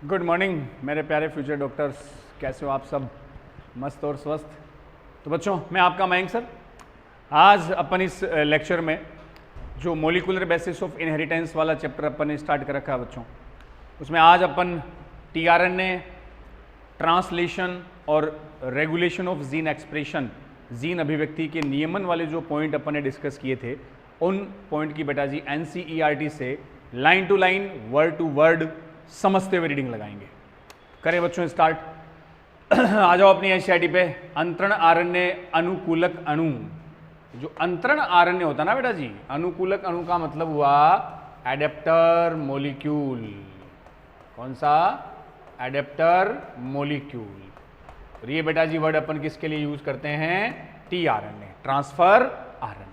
Good morning मेरे प्यारे future doctors, कैसे हो आप सब? मस्त और स्वस्थ। तो बच्चों, मैं आपका मयंक सर। आज अपन इस लेक्चर में जो मोलिकुलर बेसिस ऑफ इनहेरिटेंस वाला चैप्टर अपन ने स्टार्ट कर रखा है बच्चों, उसमें आज अपन टीआरएनए, ट्रांसलेशन और regulation of gene expression, gene अभिव्यक्ति के नियमन वाले जो पॉइंट अपन ने डिस्कस किए थे, उन पॉइंट की बेटा जी एनसीईआरटी से line to line, word to word समझते हुए रीडिंग लगाएंगे। करें बच्चों स्टार्ट। आ जाओ अपनी एनसीईआरटी पे। अंतरण आरण्य अनुकूलक अणु। जो अंतरण आरण्य होता ना बेटा जी, अनुकूलक अणु का मतलब हुआ एडेप्टर मोलिक्यूल। कौन सा? Adapter molecule. और ये बेटा जी वर्ड अपन किसके लिए यूज करते हैं? TRNA, transfer RNA.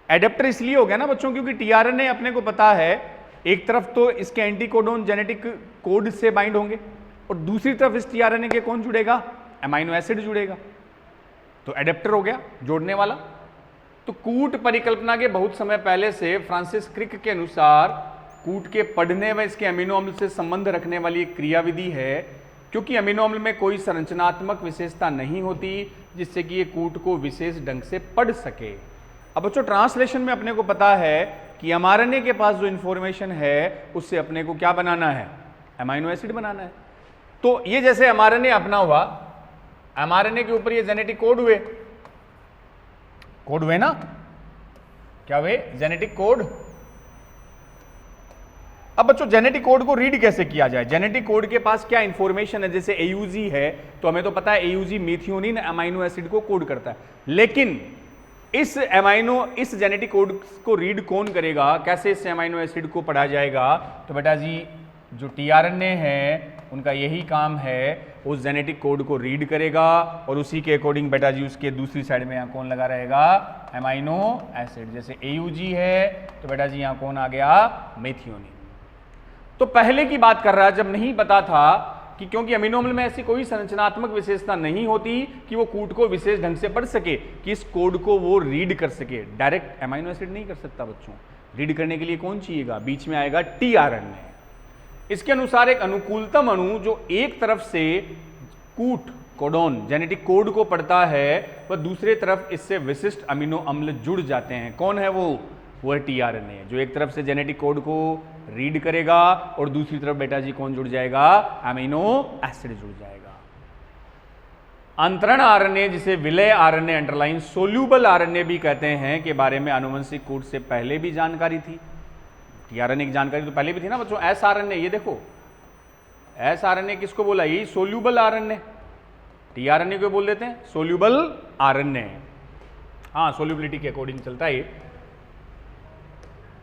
एडेप्टर इसलिए हो गया ना बच्चों क्योंकि टीआरएनए अपने को पता है एक तरफ तो इसके एंटीकोडोन जेनेटिक कोड से बाइंड होंगे और दूसरी तरफ इस टीआरएनए के कौन जुड़ेगा? एमाइनो एसिड जुड़ेगा। तो एडेप्टर हो गया, जोड़ने वाला। तो कूट परिकल्पना के बहुत समय पहले से फ्रांसिस क्रिक के अनुसार कूट के पढ़ने व इसके अमीनो अम्ल से संबंध रखने वाली एक क्रियाविधि है, क्योंकि अमीनो अम्ल में कोई संरचनात्मक विशेषता नहीं होती जिससे कि ये कूट को विशेष ढंग से पढ़ सके। अब बच्चों, ट्रांसलेशन में अपने को पता है कि एमआरएनए के पास जो इंफॉर्मेशन है उससे अपने को क्या बनाना है? एमाइनो एसिड बनाना है। तो ये जैसे एमआरएनए अपना हुआ, एमआरएनए के ऊपर ये जेनेटिक कोड हुए ना, क्या हुए? Genetic code. अब बच्चों, जेनेटिक कोड को रीड कैसे किया जाए? जेनेटिक कोड के पास क्या इंफॉर्मेशन है? जैसे एयूजी है तो हमें तो पता है एयूजी मेथियोनिन अमाइनो एसिड को कोड करता है, लेकिन इस जेनेटिक कोड को रीड कौन करेगा? कैसे इस अमाइनो एसिड को पढ़ा जाएगा? तो बेटा जी जो टीआरएनए है उनका यही काम है, उस जेनेटिक कोड को रीड करेगा और उसी के अकॉर्डिंग बेटा जी उसके दूसरी साइड में यहाँ कौन लगा रहेगा? Amino acid. जैसे एयूजी है तो बेटा जी यहाँ कौन आ गया? मेथियोनिन। तो पहले की बात कर रहा है जब नहीं पता था कि क्योंकि अमीनो अम्ल में ऐसी कोई संरचनात्मक विशेषता नहीं होती कि वो कूट को विशेष ढंग से पढ़ सके, कि इस कोड को वो रीड कर सके। डायरेक्ट अमीनो एसिड नहीं कर सकता बच्चों। रीड करने के लिए कौन चाहिएगा? बीच में आएगा टीआरएनए। इसके अनुसार एक अनुकूलतम अणु जो एक तरफ से कूट कोडोन जेनेटिक कोड को पढ़ता है वह दूसरे तरफ इससे विशिष्ट अमीनो अम्ल जुड़ जाते हैं। कौन है वो? है टीआरएनए, जो एक तरफ से जेनेटिक कोड को रीड करेगा और दूसरी तरफ बेटा जी कौन जुड़ जाएगा? अमीनो एसिड जुड़ जाएगा। अंतरण आरएनए, जिसे विलय आरएनए अंडरलाइन सोल्यूबल आरएनए भी कहते हैं, के बारे में आनुवंशिक कोड से पहले भी जानकारी थी। टीआरएनए की जानकारी तो पहले भी थी ना बच्चों। एस आरएनए, ये देखो एस आरएनए किसको बोला? ये सोल्यूबल आरएनए। टीआरएनए को बोल देते हैं सोल्यूबल आरएनए। हाँ, सोल्यूबिलिटी के अकॉर्डिंग चलता है ये।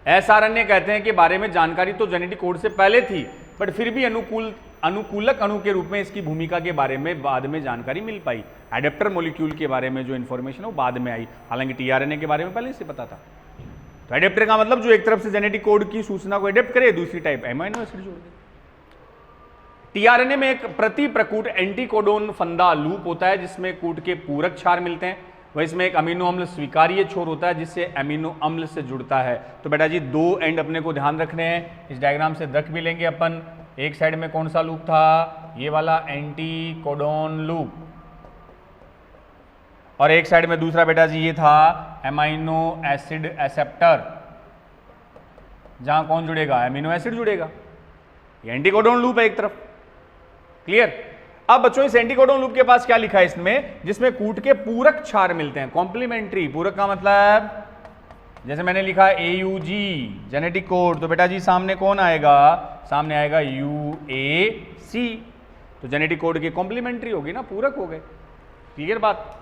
एसआरएनए कहते हैं कि बारे में जानकारी तो जेनेटिक कोड से पहले थी, बट फिर भी अनुकूलक अणु के रूप में इसकी भूमिका के बारे में बाद में जानकारी मिल पाई। एडेप्टर मॉलिक्यूल के बारे में जो इन्फॉर्मेशन है वो बाद में आई, हालांकि टीआरएनए के बारे में पहले से पता था। तो एडेप्टर का मतलब जो एक तरफ से जेनेटिक कोड की सूचना को एडेप्ट करे, दूसरी टाइप एमाइनो एसिड जोड़ दे। टीआरएनए में एक प्रति प्रकूट एंटीकोडोन फंदा लूप होता है जिसमें कूट के पूरक क्षार मिलते हैं। वह इसमें एक अमीनो अम्ल स्वीकार्य छोर होता है जिससे अमीनो अम्ल से जुड़ता है। तो बेटा जी दो एंड अपने को ध्यान रखने हैं, इस डायग्राम से रख भी लेंगे अपन। एक साइड में कौन सा लूप था? ये वाला एंटीकोडोन लूप, और एक साइड में दूसरा बेटा जी ये था अमाइनो एसिड एक्सेप्टर, जहां कौन जुड़ेगा? अमीनो एसिड जुड़ेगा। ये एंटीकोडोन लूप है एक तरफ। क्लियर? अब बच्चों, इस एंटीकोडोन लूप के पास क्या लिखा है इसमें? जिसमें कूट के पूरक क्षार मिलते हैं। कॉम्प्लीमेंट्री। पूरक का मतलब जैसे मैंने लिखा एयूजी जेनेटिक कोड, तो बेटा जी सामने कौन आएगा? सामने आएगा यूएसी। तो जेनेटिक कोड के कॉम्प्लीमेंट्री होगी ना, पूरक हो गए। क्लियर बात?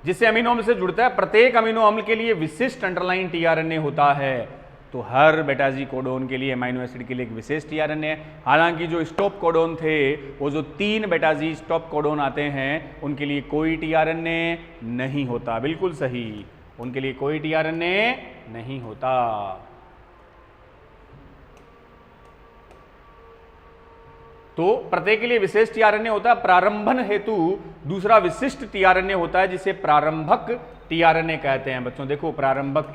जिससे अमीनो अम्ल से जुड़ता है। प्रत्येक अमीनो अम्ल के लिए विशिष्ट अंडरलाइन टीआरएनए होता है। तो हर बेटा जी कोडोन के लिए, अमाइनो एसिड के लिए एक विशेष टीआरएनए है। हालांकि जो स्टॉप कोडोन थे, वो जो 3 बेटा जी स्टॉप कोडोन आते हैं, उनके लिए कोई टीआरएनए नहीं होता। बिल्कुल सही, उनके लिए कोई टीआरएनए नहीं होता। तो प्रत्येक के लिए विशेष टीआरएनए होता है। प्रारंभन हेतु दूसरा विशिष्ट टीआरएनए होता है जिसे प्रारंभक टीआरएनए कहते हैं। बच्चों देखो, प्रारंभक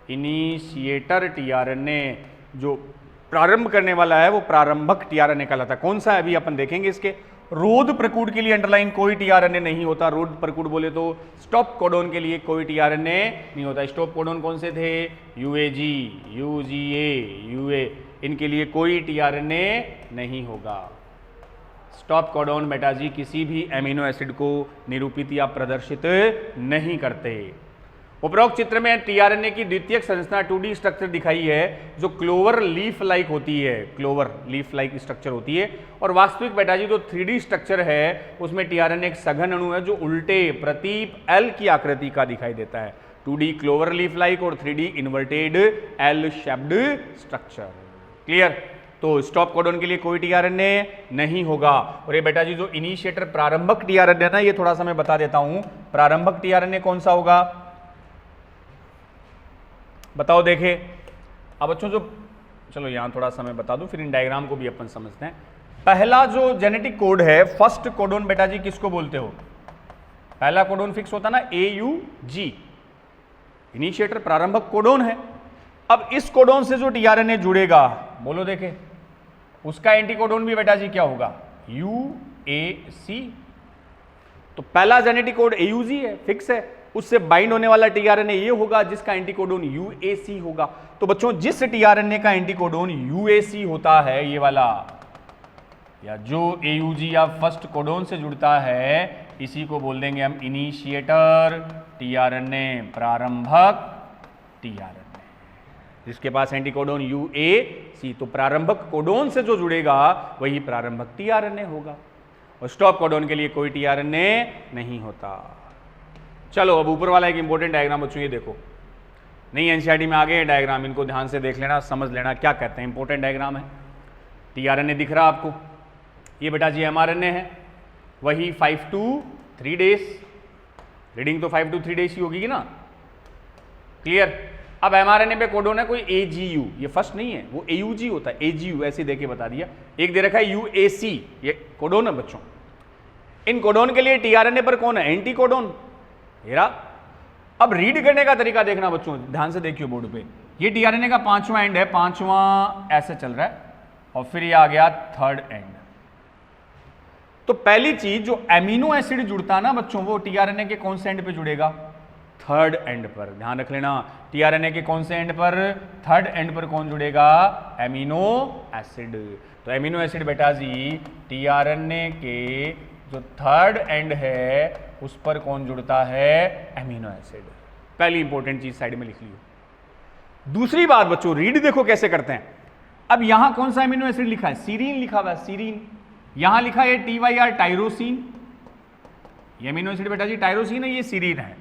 इनिशिएटर टीआरएनए, जो प्रारंभ करने वाला है वो प्रारंभक टीआरएनए कहलाता है। कौन सा है अभी अपन देखेंगे। इसके रोध प्रकूट के लिए अंडरलाइन कोई टीआरएनए नहीं होता। रोध प्रकूट बोले तो स्टॉप कोडोन के लिए कोई टीआरएनए नहीं होता। स्टॉप कोडोन कौन से थे, यूएजी, यूजीए, यूए, इनके लिए कोई टीआरएनए नहीं होगा। स्टॉप कोडोन बेटा जी किसी भी एमिनो एसिड को निरूपित या प्रदर्शित नहीं करते। उपरोक्त चित्र में टीआरएनए की द्वितीयक संरचना 2D स्ट्रक्चर दिखाई है जो क्लोवर लीफ लाइक होती है, क्लोवर लीफ लाइक स्ट्रक्चर होती है। और वास्तविक बेटा जी जो 3D स्ट्रक्चर है उसमें टीआरएनए एक सघन अणु है जो उल्टे प्रतीप एल की आकृति का दिखाई देता है। 2D क्लोवर लीफ लाइक और 3D inverted L shaped structure. Clear. तो स्टॉप कोडोन के लिए कोई टीआरएनए नहीं होगा। और ये बेटा जी जो इनिशिएटर प्रारंभक टीआरएनए ना, ये थोड़ा सा मैं बता देता हूं। प्रारंभक टीआरएनए कौन सा होगा बताओ देखे। अब बच्चों जो, चलो यहां थोड़ा सा मैं बता दूं फिर इन डायग्राम को भी अपन समझते हैं। पहला जो जेनेटिक कोड है फर्स्ट कोडोन बेटा जी किसको बोलते हो। पहला कोडोन फिक्स होता ना AUG, इनिशिएटर प्रारंभक कोडोन है। अब इस कोडोन से जो टीआरएनए जुड़ेगा बोलो देखे, उसका एंटीकोडोन भी बेटा जी क्या होगा, UAC। तो पहला जेनेटिक कोड AUG है, फिक्स है। उससे बाइंड होने वाला टीआरएनए ये होगा जिसका एंटीकोडोन UAC होगा। तो बच्चों जिस टीआरएनए का एंटीकोडोन UAC होता है ये वाला, या जो AUG या फर्स्ट कोडोन से जुड़ता है, इसी को बोल देंगे हम इनिशिएटर टीआरएनए, प्रारंभक टीआरएनए, जिसके पास एंटीकोडोन UAC। तो प्रारंभक कोडोन से जो जुड़ेगा वही प्रारंभक टीआरएनए होगा। और स्टॉप कोडोन के लिए कोई टीआरएनए नहीं होता। चलो अब ऊपर वाला एक इंपॉर्टेंट डायग्राम बच्चों ये देखो, नई एनसीईआरटी में आ गए डायग्राम, इनको ध्यान से देख लेना, समझ लेना क्या कहते हैं। इंपॉर्टेंट डायग्राम है। टीआरएनए दिख रहा आपको, ये बेटा जी एमआरएनए है, वही 5 to 3 डेज, रीडिंग तो 5 to 3 डेज ही होगी ना। क्लियर। अब एमआरएनए पे कोडोन है कोई AGU, ये फर्स्ट नहीं है, वो AUG होता है, AGU ऐसे देके बता दिया। एक दे रखा है UAC, ये कोडोन है बच्चों। इन कोडोन के लिए टीआरएनए पर कौन है, एंटी कोडोन। अब रीड करने का तरीका देखना बच्चों, ध्यान से देखियो बोर्ड पे। ये टीआरएनए का 5वां एंड है, 5वां ऐसे चल रहा है, और फिर ये आ गया 3rd एंड। तो पहली चीज जो एमिनो एसिड जुड़ता ना बच्चों, वो टीआरएनए के कौन से एंड पे जुड़ेगा, 3rd एंड पर। ध्यान रख लेना, टीआरएनए के कौन से एंड पर, 3rd एंड पर कौन जुड़ेगा, एमिनो एसिड। तो एमिनो एसिड बेटा जी टीआरएनए के जो 3rd एंड है उस पर कौन जुड़ता है, एमिनो एसिड। पहली इंपॉर्टेंट चीज साइड में लिख लियो। दूसरी बात बच्चों, रीड देखो कैसे करते हैं। अब यहां कौन सा एमिनो एसिड लिखा है, सीरीन लिखा हुआ है, सीरीन। यहां लिखा है TYR, टायरोसिन। ये एमिनो एसिड बेटा जी टायरोसिन है, ये सीरीन है।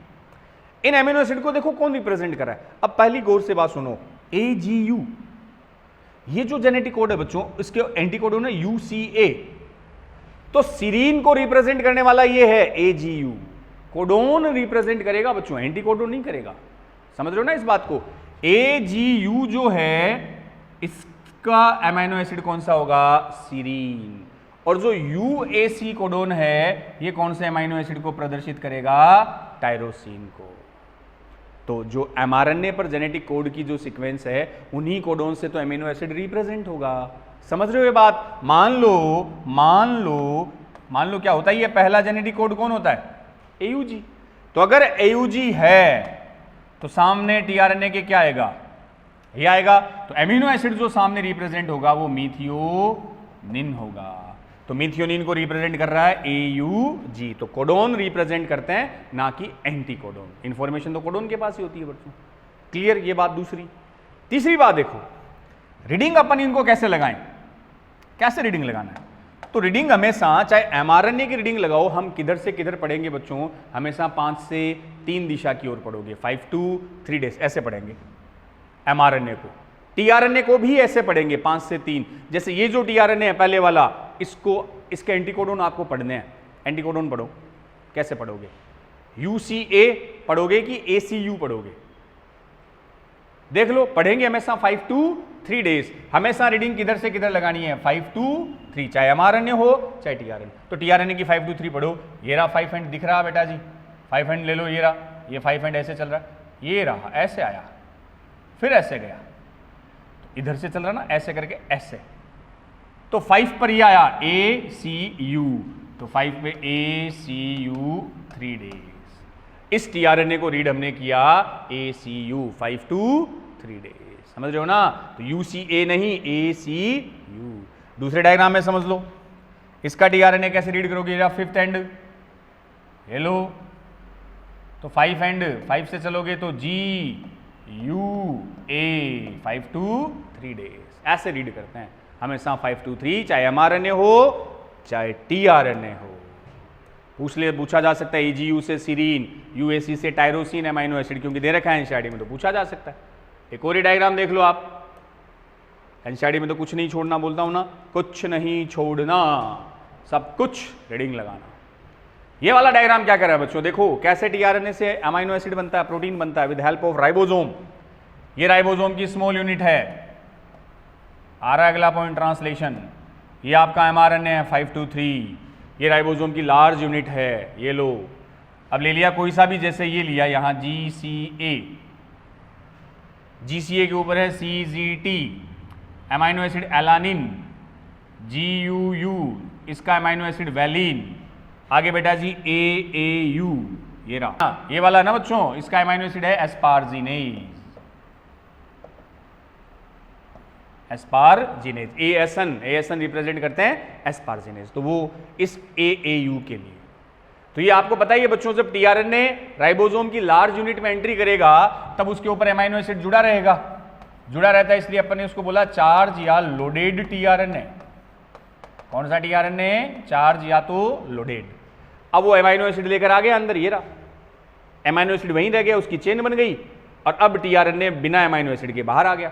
इन एमिनो एसिड को देखो कौन रिप्रेजेंट कर रहा है। अब पहली गौर से बात सुनो, AGU, ये जो जेनेटिक कोड है बच्चों, इसके एंटीकोडोन है UCA। तो सीरीन को रिप्रेजेंट करने वाला ये है AGU। कोडोन रिप्रेजेंट करेगा बच्चों, एंटीकोडोन नहीं करेगा। समझ रहे हो ना इस बात को। AGU जो है इसका एमिनो एसिड कौन सा होगा, सीरीन। और जो UAC कोडोन है ये कौन से एमिनो एसिड को प्रदर्शित करेगा, टायरोसिन को। तो जो एमआरएनए पर जेनेटिक कोड की जो सीक्वेंस है उन्हीं कोडोन से तो एमिनो एसिड रिप्रेजेंट होगा। समझ रहे हो ये बात। मान लो क्या होता है, ये पहला जेनेटिक कोड कौन होता है, AUG। तो अगर AUG है तो सामने टीआरएनए के क्या आएगा, ये आएगा। तो एमिनो एसिड जो सामने रिप्रेजेंट होगा वो मीथियोनिन होगा। तो मीथियोनिन को रिप्रेजेंट कर रहा है AUG। तो कोडोन रिप्रेजेंट करते हैं ना कि एंटी कोडोन। इंफॉर्मेशन तो कोडोन के पास ही होती है बच्चों। क्लियर, ये बात दूसरी। तीसरी बात देखो, रीडिंग अपन इनको कैसे लगाएं, कैसे रीडिंग लगाना है। तो रीडिंग हमेशा, चाहे एमआरएनए की रीडिंग लगाओ, हम किधर से किधर पढ़ेंगे बच्चों, हमेशा 5 से 3 दिशा की ओर पढ़ोगे, 5 to 3 डेज ऐसे पढ़ेंगे एमआरएनए को। टीआरएनए को भी ऐसे पढ़ेंगे 5 से 3। जैसे ये जो टीआरएनए है पहले वाला, इसको, इसके एंटीकोडोन आपको पढ़ने हैं। एंटीकोडोन पढ़ो, कैसे पढ़ोगे, UCA पढ़ोगे कि ACU पढ़ोगे, देख लो। पढ़ेंगे हमेशा 5 to 3 डेज। हमेशा रीडिंग किधर से किधर लगानी है, 5 to 3, चाहे एमआरएनए हो चाहे टीआरएनए। तो टीआरएनए की 5 to 3 पढ़ो। ये रहा 5 एंड दिख रहा बेटा जी, 5 एंड ले लो, ये रहा, ये 5 एंड ऐसे चल रहा है, ये रहा ऐसे आया, फिर ऐसे गया। इधर से चल रहा ना, ऐसे करके ऐसे, तो 5 पर ये आया ACU, तो 5 पे ACU 3 डेज। इस टीआरएनए को रीड हमने किया ACU 5 to 3 डेज, समझ रहे हो ना? तो UCA नहीं, ACU। दूसरे डायग्राम में समझ लो, इसका टीआरएनए कैसे रीड करोगे? 5th एंड, ये लो, तो 5 एंड 5 से चलोगे तो GUA 5 to 3 डेज, ऐसे रीड करते हैं हमेशा 5 to 3, चाहे mRNA हो चाहे टीआरएनए हो। पूछा जा सकता है AGU से सीरीन, UAC से टायरोसिन एमाइनो एसिड, क्योंकि दे रखा है एनसीईआरटी में, तो पूछा जा सकता है। एक और डायग्राम देख लो आप, एनसीईआरटी में तो कुछ नहीं छोड़ना बोलता हूं ना, कुछ नहीं छोड़ना, सब कुछ रीडिंग लगाना। ये वाला डायग्राम क्या कर रहा है बच्चों? देखो कैसे टीआरएनए से अमाइनो एसिड बनता है, प्रोटीन बनता है विद हेल्प ऑफ राइबोसोम। ये राइबोसोम की स्मॉल यूनिट है। आ रहा है अगला पॉइंट, ट्रांसलेशन। ये आपका एमआरएनए है 5 to 3, ये राइबोसोम की लार्ज यूनिट है, ये लो। अब ले लिया कोई सा भी, जैसे ये लिया यहाँ GCA के ऊपर है CGT, amino acid alanine, GUU, इसका एमाइनो एसिड वैलिन, आगे बेटा जी AAU, ये रहा, ये वाला ना बच्चों, इसका एमाइनो एसिड है एस्पार्जिनेज, एस्पार्जिनेज, ASN रिप्रेजेंट करते हैं एस्पार्जिनेज, तो वो इस AAU के लिए। तो ये आपको पता ही है बच्चों, जब टीआरएनए राइबोसोम की लार्ज यूनिट में एंट्री करेगा तब उसके ऊपर एमाइनो एसिड जुड़ा रहेगा, जुड़ा रहता है, इसलिए अपन ने उसको बोला चार्ज या लोडेड टीआरएनए। कौन सा टीआरएनए? चार्ज या तो लोडेड। अब वो एमाइनो एसिड लेकर आ गया अंदर, ये रहा, एमाइनो एसिड वहीं रह गया, उसकी चेन बन गई, और अब टीआरएनए बिना एमाइनो एसिड के बाहर आ गया।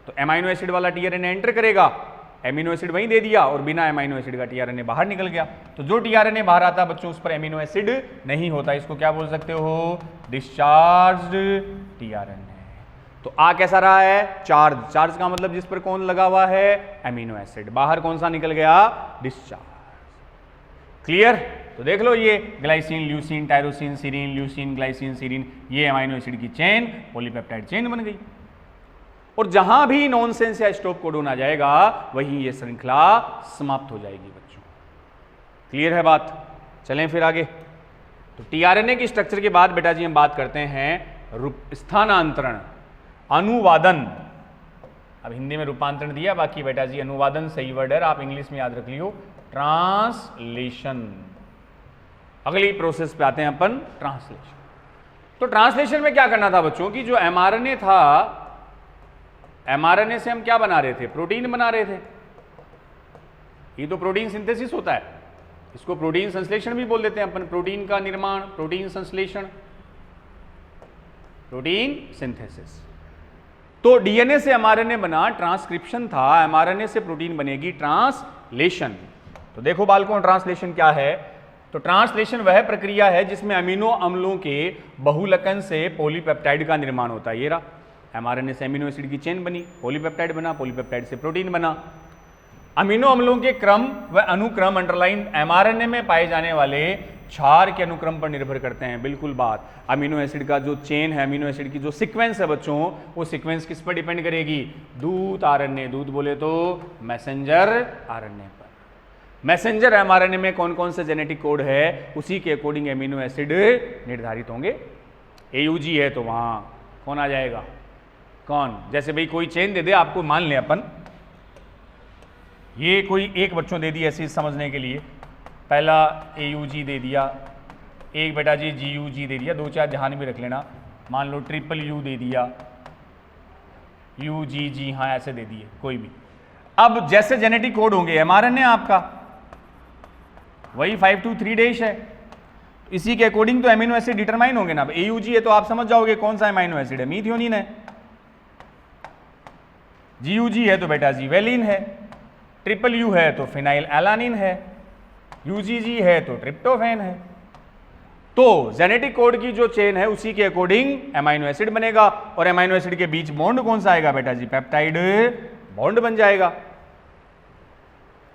तो एमाइनो एसिड वाला टीआरएनए एंटर करेगा, एमिनो एसिड वहीं दे दिया, और बिना एमाइनो एसिड का टीआरएनए बाहर निकल गया। तो जो टीआरएनए बाहर आता है बच्चों, उस पर एमिनो एसिड नहीं होता, इसको क्या बोल सकते हो? Discharged tRNA. तो आ कैसा रहा है? चार्ज। चार्ज का मतलब जिस पर कौन लगा हुआ है? Amino acid. बाहर कौन सा निकल गया? डिस्चार्ज। क्लियर? तो देख लो, ये glycine, leucine, tyrosine, serine, leucine, glycine, serine, ये एमाइनो एसिड की चेन, पॉलीपेप्टाइड चेन बन गई। और जहां भी नॉनसेंस या स्टॉप कोडोन आ जाएगा वहीं ये श्रृंखला समाप्त हो जाएगी बच्चों। क्लियर है बात? चलें फिर आगे। तो टीआरएनए की स्ट्रक्चर के बाद बेटा जी हम बात करते हैं स्थानांतरण, अनुवादन। अब हिंदी में रूपांतरण दिया, बाकी बेटा जी अनुवादन सही वर्ड है, आप इंग्लिश में याद रख लियो, ट्रांसलेशन। अगली प्रोसेस पे आते हैं अपन, ट्रांसलेशन। तो ट्रांसलेशन में क्या करना था बच्चों की, जो एमआरएनए था, एमआरएनए से हम क्या बना रहे थे? प्रोटीन बना रहे थे। ये तो प्रोटीन सिंथेसिस होता है, इसको प्रोटीन संश्लेषण भी बोल देते हैं अपन। प्रोटीन का निर्माण, प्रोटीन संश्लेषण, प्रोटीन सिंथेसिस। तो डीएनए से एमआरएनए बना, ट्रांसक्रिप्शन था, एमआरएनए से प्रोटीन बनेगी ट्रांसलेशन। तो देखो बालकों, ट्रांसलेशन क्या है? तो ट्रांसलेशन वह प्रक्रिया है जिसमें अमीनो अम्लों के बहुलकन से पॉलीपेप्टाइड का निर्माण होता है। ये रहा, एमआरएनए से अमीनो एसिड की चेन बनी, पॉलीपेप्टाइड बना, पॉलीपेप्टाइड से प्रोटीन बना। अमीनो अम्लों के क्रम व अनुक्रम अंडरलाइन एमआरएनए में पाए जाने वाले क्षार के अनुक्रम पर निर्भर करते हैं। बिल्कुल बात, अमीनो एसिड का जो चेन है, अमीनो एसिड की जो सीक्वेंस है बच्चों, वो सीक्वेंस किस पर डिपेंड करेगी? दूत आरएनए, दूत बोले तो मैसेंजर आरएनए पर। मैसेंजर एमआरएनए में कौन कौन से जेनेटिक कोड है, उसी के अकॉर्डिंग एमिनो एसिड निर्धारित होंगे। AUG है तो वहां कौन आ जाएगा? कौन? जैसे भाई कोई चेन दे दे आपको, मान लें अपन, ये कोई एक बच्चों दे दी ऐसे समझने के लिए, पहला AUG दे दिया, एक बेटा जी GUG दे दिया, दो चार ध्यान भी रख लेना, मान लो UU दे दिया, UGG, हाँ ऐसे दे दिए कोई भी। अब जैसे जेनेटिक कोड होंगे, एमआरएनए आपका वही 5 to 3 डैश है, इसी के अकॉर्डिंग तो एमिनो एसिड डिटरमाइन होंगे ना। अब AUG है तो आप समझ जाओगे कौन सा एमाइनो एसिड है, मीथियोनिन है। GUG है तो बेटा जी वैलिन है, UU है तो फिनाइल एलानिन है, UGG है तो ट्रिप्टोफैन है। तो जेनेटिक कोड की जो चेन है उसी के अकॉर्डिंग एमाइनो एसिड बनेगा, और एमाइनो एसिड के बीच बॉन्ड कौन सा आएगा बेटा जी? पेप्टाइड बॉन्ड बन जाएगा।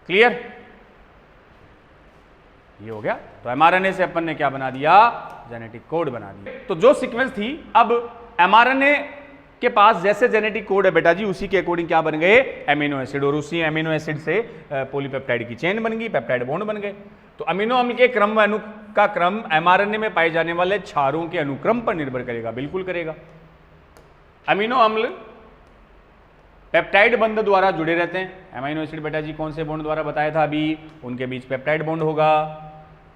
क्लियर? ये हो गया। तो एमआरएनए से अपन ने क्या बना दिया? जेनेटिक कोड बना दिया। तो जो सीक्वेंस थी, अब एमआरएनए के पास जैसे जेनेटिक कोड है बेटा जी, उसी के अकॉर्डिंग क्या बन गए, एमिनो एसिड, और उसी एमिनो एसिड से पॉलीपेप्टाइड की चेन बन गई, पेप्टाइड बॉन्ड बन गए। तो अमीनो अम्ल के क्रम व अणु का क्रम एमआरएनए में पाए जाने वाले क्षारों के अनुक्रम पर निर्भर करेगा, बिल्कुल करेगा। अमीनो अम्ल पेप्टाइड बंध द्वारा जुड़े रहते हैं। एमाइनो एसिड बेटा जी कौन से बॉन्ड द्वारा बताया था अभी, उनके बीच पेप्टाइड बॉन्ड होगा।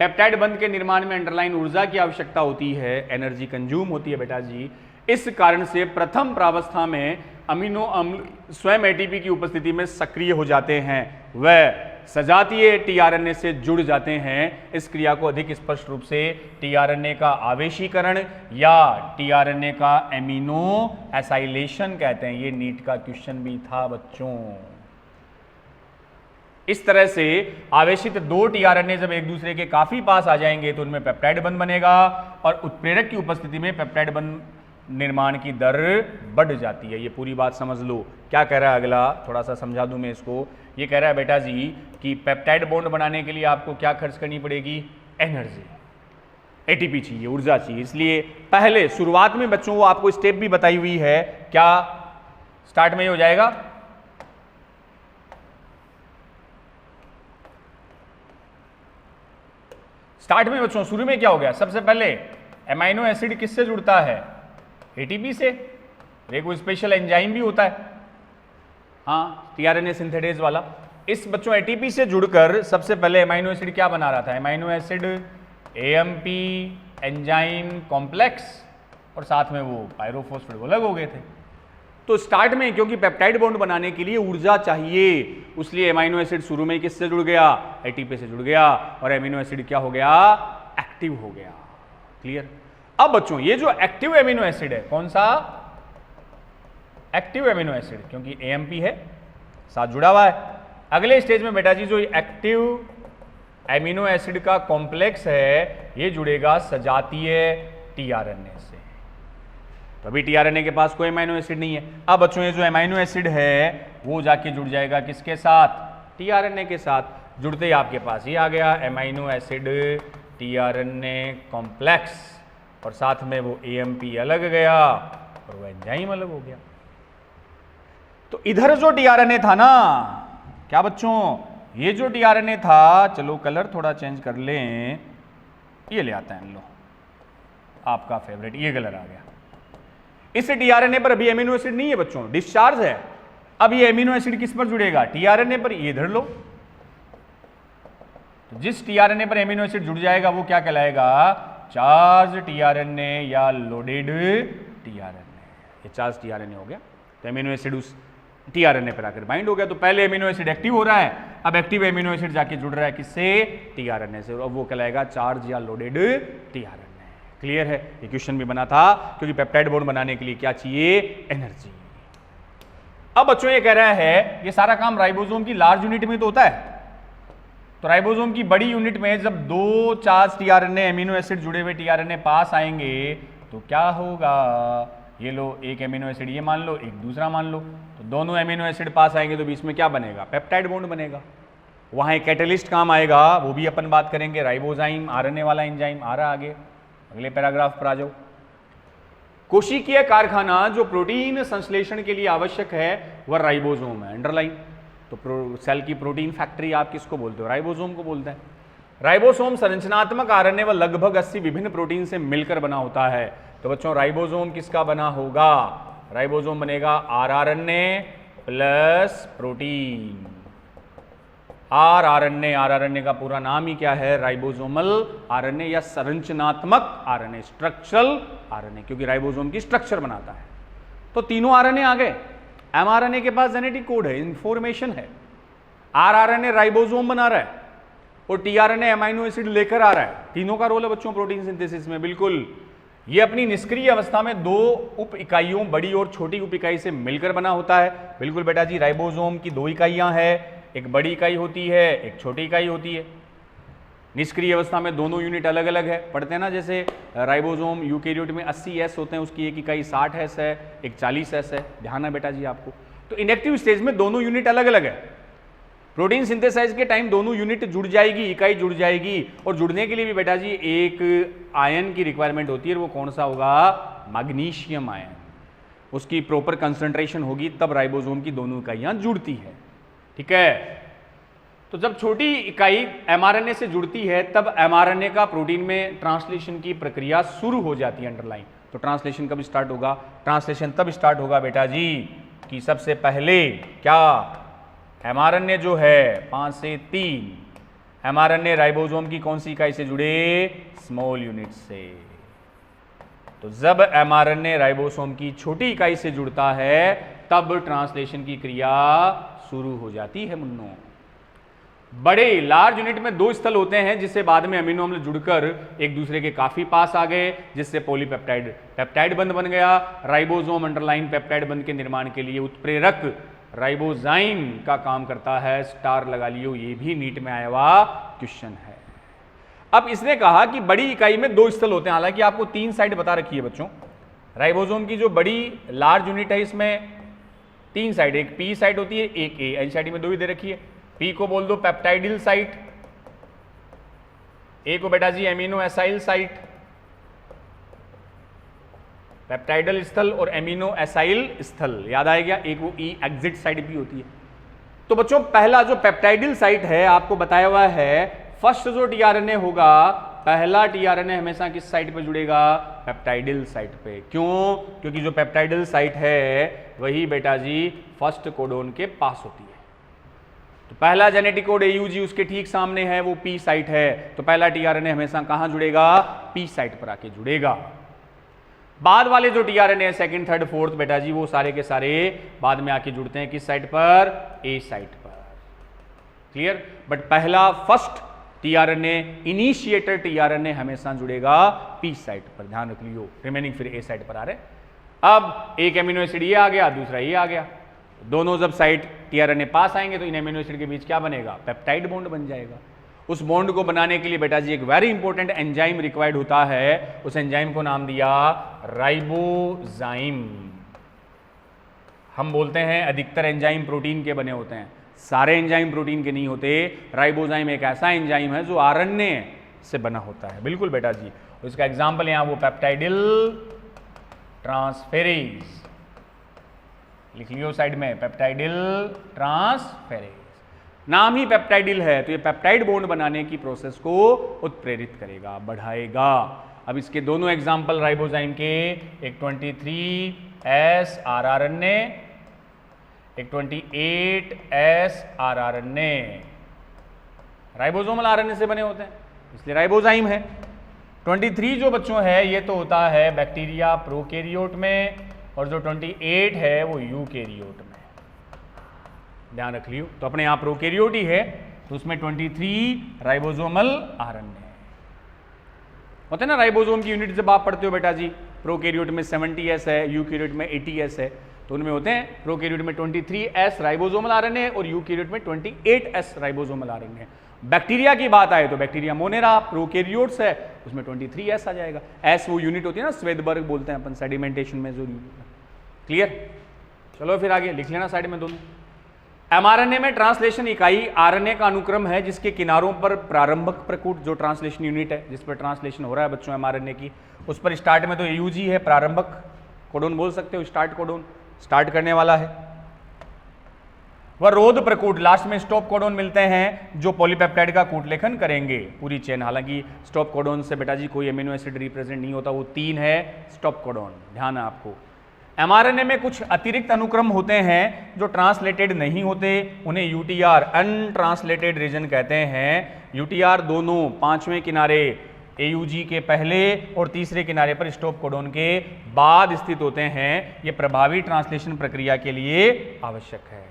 पेप्टाइड बंध के निर्माण में अंडरलाइन ऊर्जा की आवश्यकता होती है, एनर्जी कंज्यूम होती है बेटा जी। इस कारण से प्रथम प्रावस्था में अमीनो अम्ल स्वयं एटीपी की उपस्थिति में सक्रिय हो जाते हैं, वह सजातीय टीआरएनए से जुड़ जाते हैं। इस क्रिया को अधिक स्पष्ट रूप से टीआरएनए का आवेशीकरण या टीआरएनए का एमिनो एसाइलेशन कहते हैं। ये नीट का क्वेश्चन भी था बच्चों। इस तरह से आवेशित दो टीआरएनए जब एक दूसरे के काफी पास आ जाएंगे तो उनमें पेप्टाइड बंध बनेगा और उत्प्रेरक की उपस्थिति में पेप्टाइड बंध निर्माण की दर बढ़ जाती है। ये पूरी बात समझ लो। क्या कह रहा है अगला, थोड़ा सा समझा दूं मैं इसको। ये कह रहा है बेटा जी कि पेप्टाइड बॉन्ड बनाने के लिए आपको क्या खर्च करनी पड़ेगी, एनर्जी, एटीपी चाहिए, ऊर्जा चाहिए। इसलिए पहले शुरुआत में बच्चों वो आपको स्टेप भी बताई हुई है, क्या स्टार्ट में ही हो जाएगा, स्टार्ट में बच्चों शुरू में क्या हो गया, सबसे पहले एमाइनो एसिड किससे जुड़ता है, एटीपी से। एक वो स्पेशल एंजाइम भी होता है, हाँ, टीआरएनए सिंथेटेज वाला। इस बच्चों एटीपी से जुड़कर सबसे पहले एमाइनो एसिड क्या बना रहा था, amino acid AMP enzyme complex, और साथ में वो पायरोफॉस्फेट, वो अलग हो गए थे। तो स्टार्ट में क्योंकि पेप्टाइड बॉन्ड बनाने के लिए ऊर्जा चाहिए, इसलिए एमाइनो एसिड शुरू में किससे जुड़ गया, एटीपी से जुड़ गया, और एमिनो एसिड क्या हो गया, एक्टिव हो गया। क्लियर। अब बच्चों ये जो एक्टिव एमिनो एसिड है, कौन सा, एक्टिव एमिनो एसिड, क्योंकि एएमपी है साथ जुड़ा हुआ है। अगले स्टेज में बेटा जी जो एक्टिव एमिनो एसिड का कॉम्प्लेक्स है ये जुड़ेगा सजातीय टीआरएनए से। तो अभी टीआरएनए के पास कोई एमिनो एसिड नहीं है। अब बच्चों ये जो एमिनो एसिड है वो जाके जुड़ जाएगा किसके साथ, टीआरएनए के साथ। जुड़ते ही आपके पास ये आ गया एमिनो एसिड टीआरएनए कॉम्प्लेक्स, और साथ में वो एएमपी अलग गया और वो एंजाइम अलग हो गया। तो इधर जो टीआरएनए था ना, क्या बच्चों, ये जो टीआरएनए था, चलो कलर थोड़ा चेंज कर लें, ये ले आता है, लो आपका फेवरेट ये कलर आ गया। इस टीआरएनए पर अभी एमिनो एसिड नहीं है बच्चों, डिस्चार्ज है। अब ये एमिनो एसिड किस पर जुड़ेगा, टीआरएनए पर, ये इधर लो। तो जिस टीआरएनए पर एमिनो एसिड जुड़ जाएगा वो क्या कहलाएगा, चार्ज टीआरएनए या लोडेड टीआरएनए। ये चार्ज टीआरएनए हो गया। तो एमिनो एसिड उस टीआरएनए पर आकर बाइंड हो गया। तो पहले एमिनो एसिड एक्टिव हो रहा है, अब एक्टिव एमिनो एसिड जाके जुड़ रहा है किससे, टीआरएनए से, अब वो कहलाएगा चार्ज या लोडेड टीआरएनए। क्लियर है। ये क्वेश्चन भी बना था, क्योंकि पेप्टाइड बॉन्ड बनाने के लिए क्या चाहिए, एनर्जी। अब बच्चों ये कह रहा है ये सारा काम राइबोसोम की लार्ज यूनिट में तो होता है। तो राइबोसोम की बड़ी यूनिट में जब दो चार्ज टीआरएनए एमिनो एसिड जुड़े हुए टीआरएनए पास आएंगे तो क्या होगा, ये लो एक एमिनो एसिड ये मान लो, एक दूसरा मान लो, तो दोनों एमिनो एसिड पास आएंगे तो बीच में क्या बनेगा, पेप्टाइड बॉन्ड बनेगा। वहां एक कैटेलिस्ट काम आएगा, वो भी अपन बात करेंगे, राइबोजाइम, आरएनए वाला एंजाइम। आ रहा आगे, अगले पैराग्राफ पर आ जाओ। कोशिकीय कारखाना जो प्रोटीन संश्लेषण के लिए आवश्यक है वह राइबोसोम है, अंडरलाइन। तो सेल की प्रोटीन फैक्ट्री आप किसको बोलते हो, राइबोसोम को बोलते हैं। राइबोसोम संरचनात्मक आरएनए व लगभग 80 विभिन्न प्रोटीन से मिलकर बना होता है। तो बच्चों राइबोसोम किसका बना होगा, राइबोसोम बनेगा rRNA plus protein. RRNA, rRNA का पूरा नाम ही क्या है, राइबोसोमल आरएनए या संरचनात्मक आरएनए, स्ट्रक्चरल आरएनए, क्योंकि राइबोसोम की स्ट्रक्चर बनाता है। तो तीनों आरएनए आ गए। एमआरएनए के पास जेनेटिक कोड है, इंफॉर्मेशन है। आरआरएनए राइबोसोम बना रहा है और टीआरएनए एमाइनो एसिड लेकर आ रहा है। तीनों का रोल है बच्चों प्रोटीन सिंथेसिस में, बिल्कुल। ये अपनी निष्क्रिय अवस्था में दो उप इकाइयों, बड़ी और छोटी उप इकाई से मिलकर बना होता है। बिल्कुल बेटा जी, राइबोसोम की दो इकाइयां हैं, एक बड़ी इकाई होती है, एक छोटी इकाई होती है। निष्क्रिय अवस्था में दोनों यूनिट अलग अलग है, पढ़ते हैं ना, जैसे राइबोसोम यूकेरियोट में 80 एस होते हैं, उसकी एक इकाई 60 एस है, एक 40 एस है, ध्यान है बेटा जी आपको। तो इनएक्टिव स्टेज में दोनों यूनिट अलग अलग है। प्रोटीन सिंथेसाइज के टाइम दोनों यूनिट जुड़ जाएगी, इकाई जुड़ जाएगी, और जुड़ने के लिए भी बेटा जी एक आयन की रिक्वायरमेंट होती है, वो कौन सा होगा, मैग्नीशियम आयन। उसकी प्रॉपर कंसंट्रेशन होगी तब राइबोसोम की दोनों इकाइयां जुड़ती है। ठीक है, तो जब छोटी इकाई mRNA से जुड़ती है तब mRNA का प्रोटीन में ट्रांसलेशन की प्रक्रिया शुरू हो जाती है अंडरलाइन। तो ट्रांसलेशन कब स्टार्ट होगा? ट्रांसलेशन तब स्टार्ट होगा बेटा जी कि सबसे पहले क्या mRNA जो है 5 से 3 mRNA राइबोसोम की कौन सी इकाई से जुड़े? स्मॉल यूनिट से। तो जब mRNA राइबोसोम की छोटी इकाई से जुड़ता है तब ट्रांसलेशन की क्रिया शुरू हो जाती है मुन्नो। बड़े लार्ज यूनिट में 2 स्थल होते हैं जिससे बाद में अमीनो अम्ल जुड़कर एक दूसरे के काफी पास आ गए, जिससे पॉलीपेप्टाइड पेप्टाइड बंध बन गया। राइबोसोम अंडरलाइन पेप्टाइड बंध के निर्माण के लिए उत्प्रेरक राइबोजाइम का काम करता है। स्टार लगा लियो, ये भी नीट में आया हुआ क्वेश्चन है। अब इसने कहा कि बड़ी इकाई में 2 स्थल होते हैं, हालांकि आपको 3 साइड बता रखी है बच्चों। राइबोसोम की जो बड़ी लार्ज यूनिट है इसमें 3 साइड, एक पी साइड होती है, एक ए। एनसीईआरटी में 2 ही दे रखी है। पी को बोल दो पेप्टाइडिल साइट, ए को बेटा जी एमिनो एसाइल साइट, पेप्टाइडल स्थल और एमिनो एसाइल स्थल याद आएगा। एक वो ई एग्जिट साइड भी होती है। तो बच्चों पहला जो पेप्टाइडिल साइट है आपको बताया हुआ है, फर्स्ट जो टीआरएनए होगा, पहला टीआरएनए हमेशा किस साइट पे जुड़ेगा? पेप्टाइडिल साइट पे। क्यों? क्योंकि जो पेप्टाइडिल साइट है वही बेटा जी फर्स्ट कोडोन के पास होती है। तो पहला जेनेटिक कोड एयूजी उसके ठीक सामने है, वो पी साइट है। तो पहला टीआरएनए हमेशा कहां जुड़ेगा? पी साइट पर आके जुड़ेगा। बाद वाले जो टीआरएनए है सेकंड, थर्ड, फोर्थ बेटा जी वो सारे के सारे बाद में आके जुड़ते हैं किस साइट पर? ए साइट पर। क्लियर? बट पहला फर्स्ट टीआरएनए इनिशिएटर टीआरएनए हमेशा जुड़ेगा पी साइट पर, ध्यान रख लियो। रिमेनिंग फिर ए साइट पर आ रहे। अब एक एमिनो एसिड ये आ गया, दूसरा ये आ गया। दोनों जब साइट टीआरएनए पास आएंगे तो इन एमिनो एसिड के बीच क्या बनेगा? पेप्टाइड बॉन्ड बन जाएगा। उस बॉन्ड को बनाने के लिए बेटा जी एक वेरी इंपॉर्टेंट एंजाइम रिक्वायर्ड होता है। उस एंजाइम को नाम दिया राइबोजाइम। हम बोलते हैं अधिकतर एंजाइम प्रोटीन के बने होते हैं, सारे एंजाइम प्रोटीन के नहीं होते। राइबोजाइम एक ऐसा एंजाइम है जो आरएनए से बना होता है। बिल्कुल बेटा जी। इसका एग्जांपल यहां वो पेप्टाइडिल ट्रांसफेरेज लिख लियो साइड में, पेप्टाइडिल ट्रांसफेरेज। नाम ही पेप्टाइडिल है तो ये पेप्टाइड बॉन्ड बनाने की प्रोसेस को उत्प्रेरित करेगा, बढ़ाएगा। अब इसके दोनों एग्जांपल राइबोजाइम के, एक 23S आरआरएनए, एक 28S आरआरएनए राइबोसोमल आरएनए से बने होते हैं, इसलिए राइबोजाइम है। 23 जो बच्चों है ये तो होता है बैक्टीरिया प्रोकैरियोट में, और जो 28 है वो यूकैरियोट में, ध्यान रख लियो। तो अपने यहाँ प्रोकैरियोट ही है तो उसमें 23 राइबोसोमल आरएनए होते हैं ना। राइबोसोम की यूनिट जब आप पढ़ते हो बेटा जी, प्रोकैरियोट में 70S है, यूकैरियोट में 80S है, तो उनमें होते हैं प्रोकैरियोट में 23S राइबोसोमल आरएनए और यूकैरियोट में 28S राइबोसोमल आरएनए। बैक्टीरिया की बात आए तो बैक्टीरिया मोनेरा प्रोकैरियोट्स है, उसमें 23S आ जाएगा। एस वो यूनिट होती है ना, स्वेदबर्ग बोलते हैं अपन सेडिमेंटेशन में जो यूनिट। क्लियर? चलो फिर आगे लिख लेना साइड में दोनों। एमआरएनए में ट्रांसलेशन इकाई आरएनए का अनुक्रम है जिसके किनारों पर प्रारंभक प्रकूट जो ट्रांसलेशन यूनिट है जिस पर ट्रांसलेशन हो रहा है बच्चों एमआरएनए की, उस पर स्टार्ट में तो एयूजी है, प्रारंभक कोडोन बोल सकते हो, स्टार्ट कोडोन स्टार्ट करने वाला है। वह रोध प्रकूट लास्ट में स्टॉप कोडोन मिलते हैं जो पॉलीपेप्टाइड का कूट लेखन करेंगे पूरी चेन। हालांकि स्टॉप कोडोन से बेटा जी कोई एमिनो एसिड रिप्रेजेंट नहीं होता, वो 3 है स्टॉप कोडोन, ध्यान है आपको। एमआरएनए में कुछ अतिरिक्त अनुक्रम होते हैं जो ट्रांसलेटेड नहीं होते, उन्हें यूटीआर अनट्रांसलेटेड रीजन कहते हैं। यूटीआर दोनों 5वें किनारे एयूजी के पहले और तीसरे किनारे पर स्टॉप कोडोन के बाद स्थित होते हैं। ये प्रभावी ट्रांसलेशन प्रक्रिया के लिए आवश्यक है,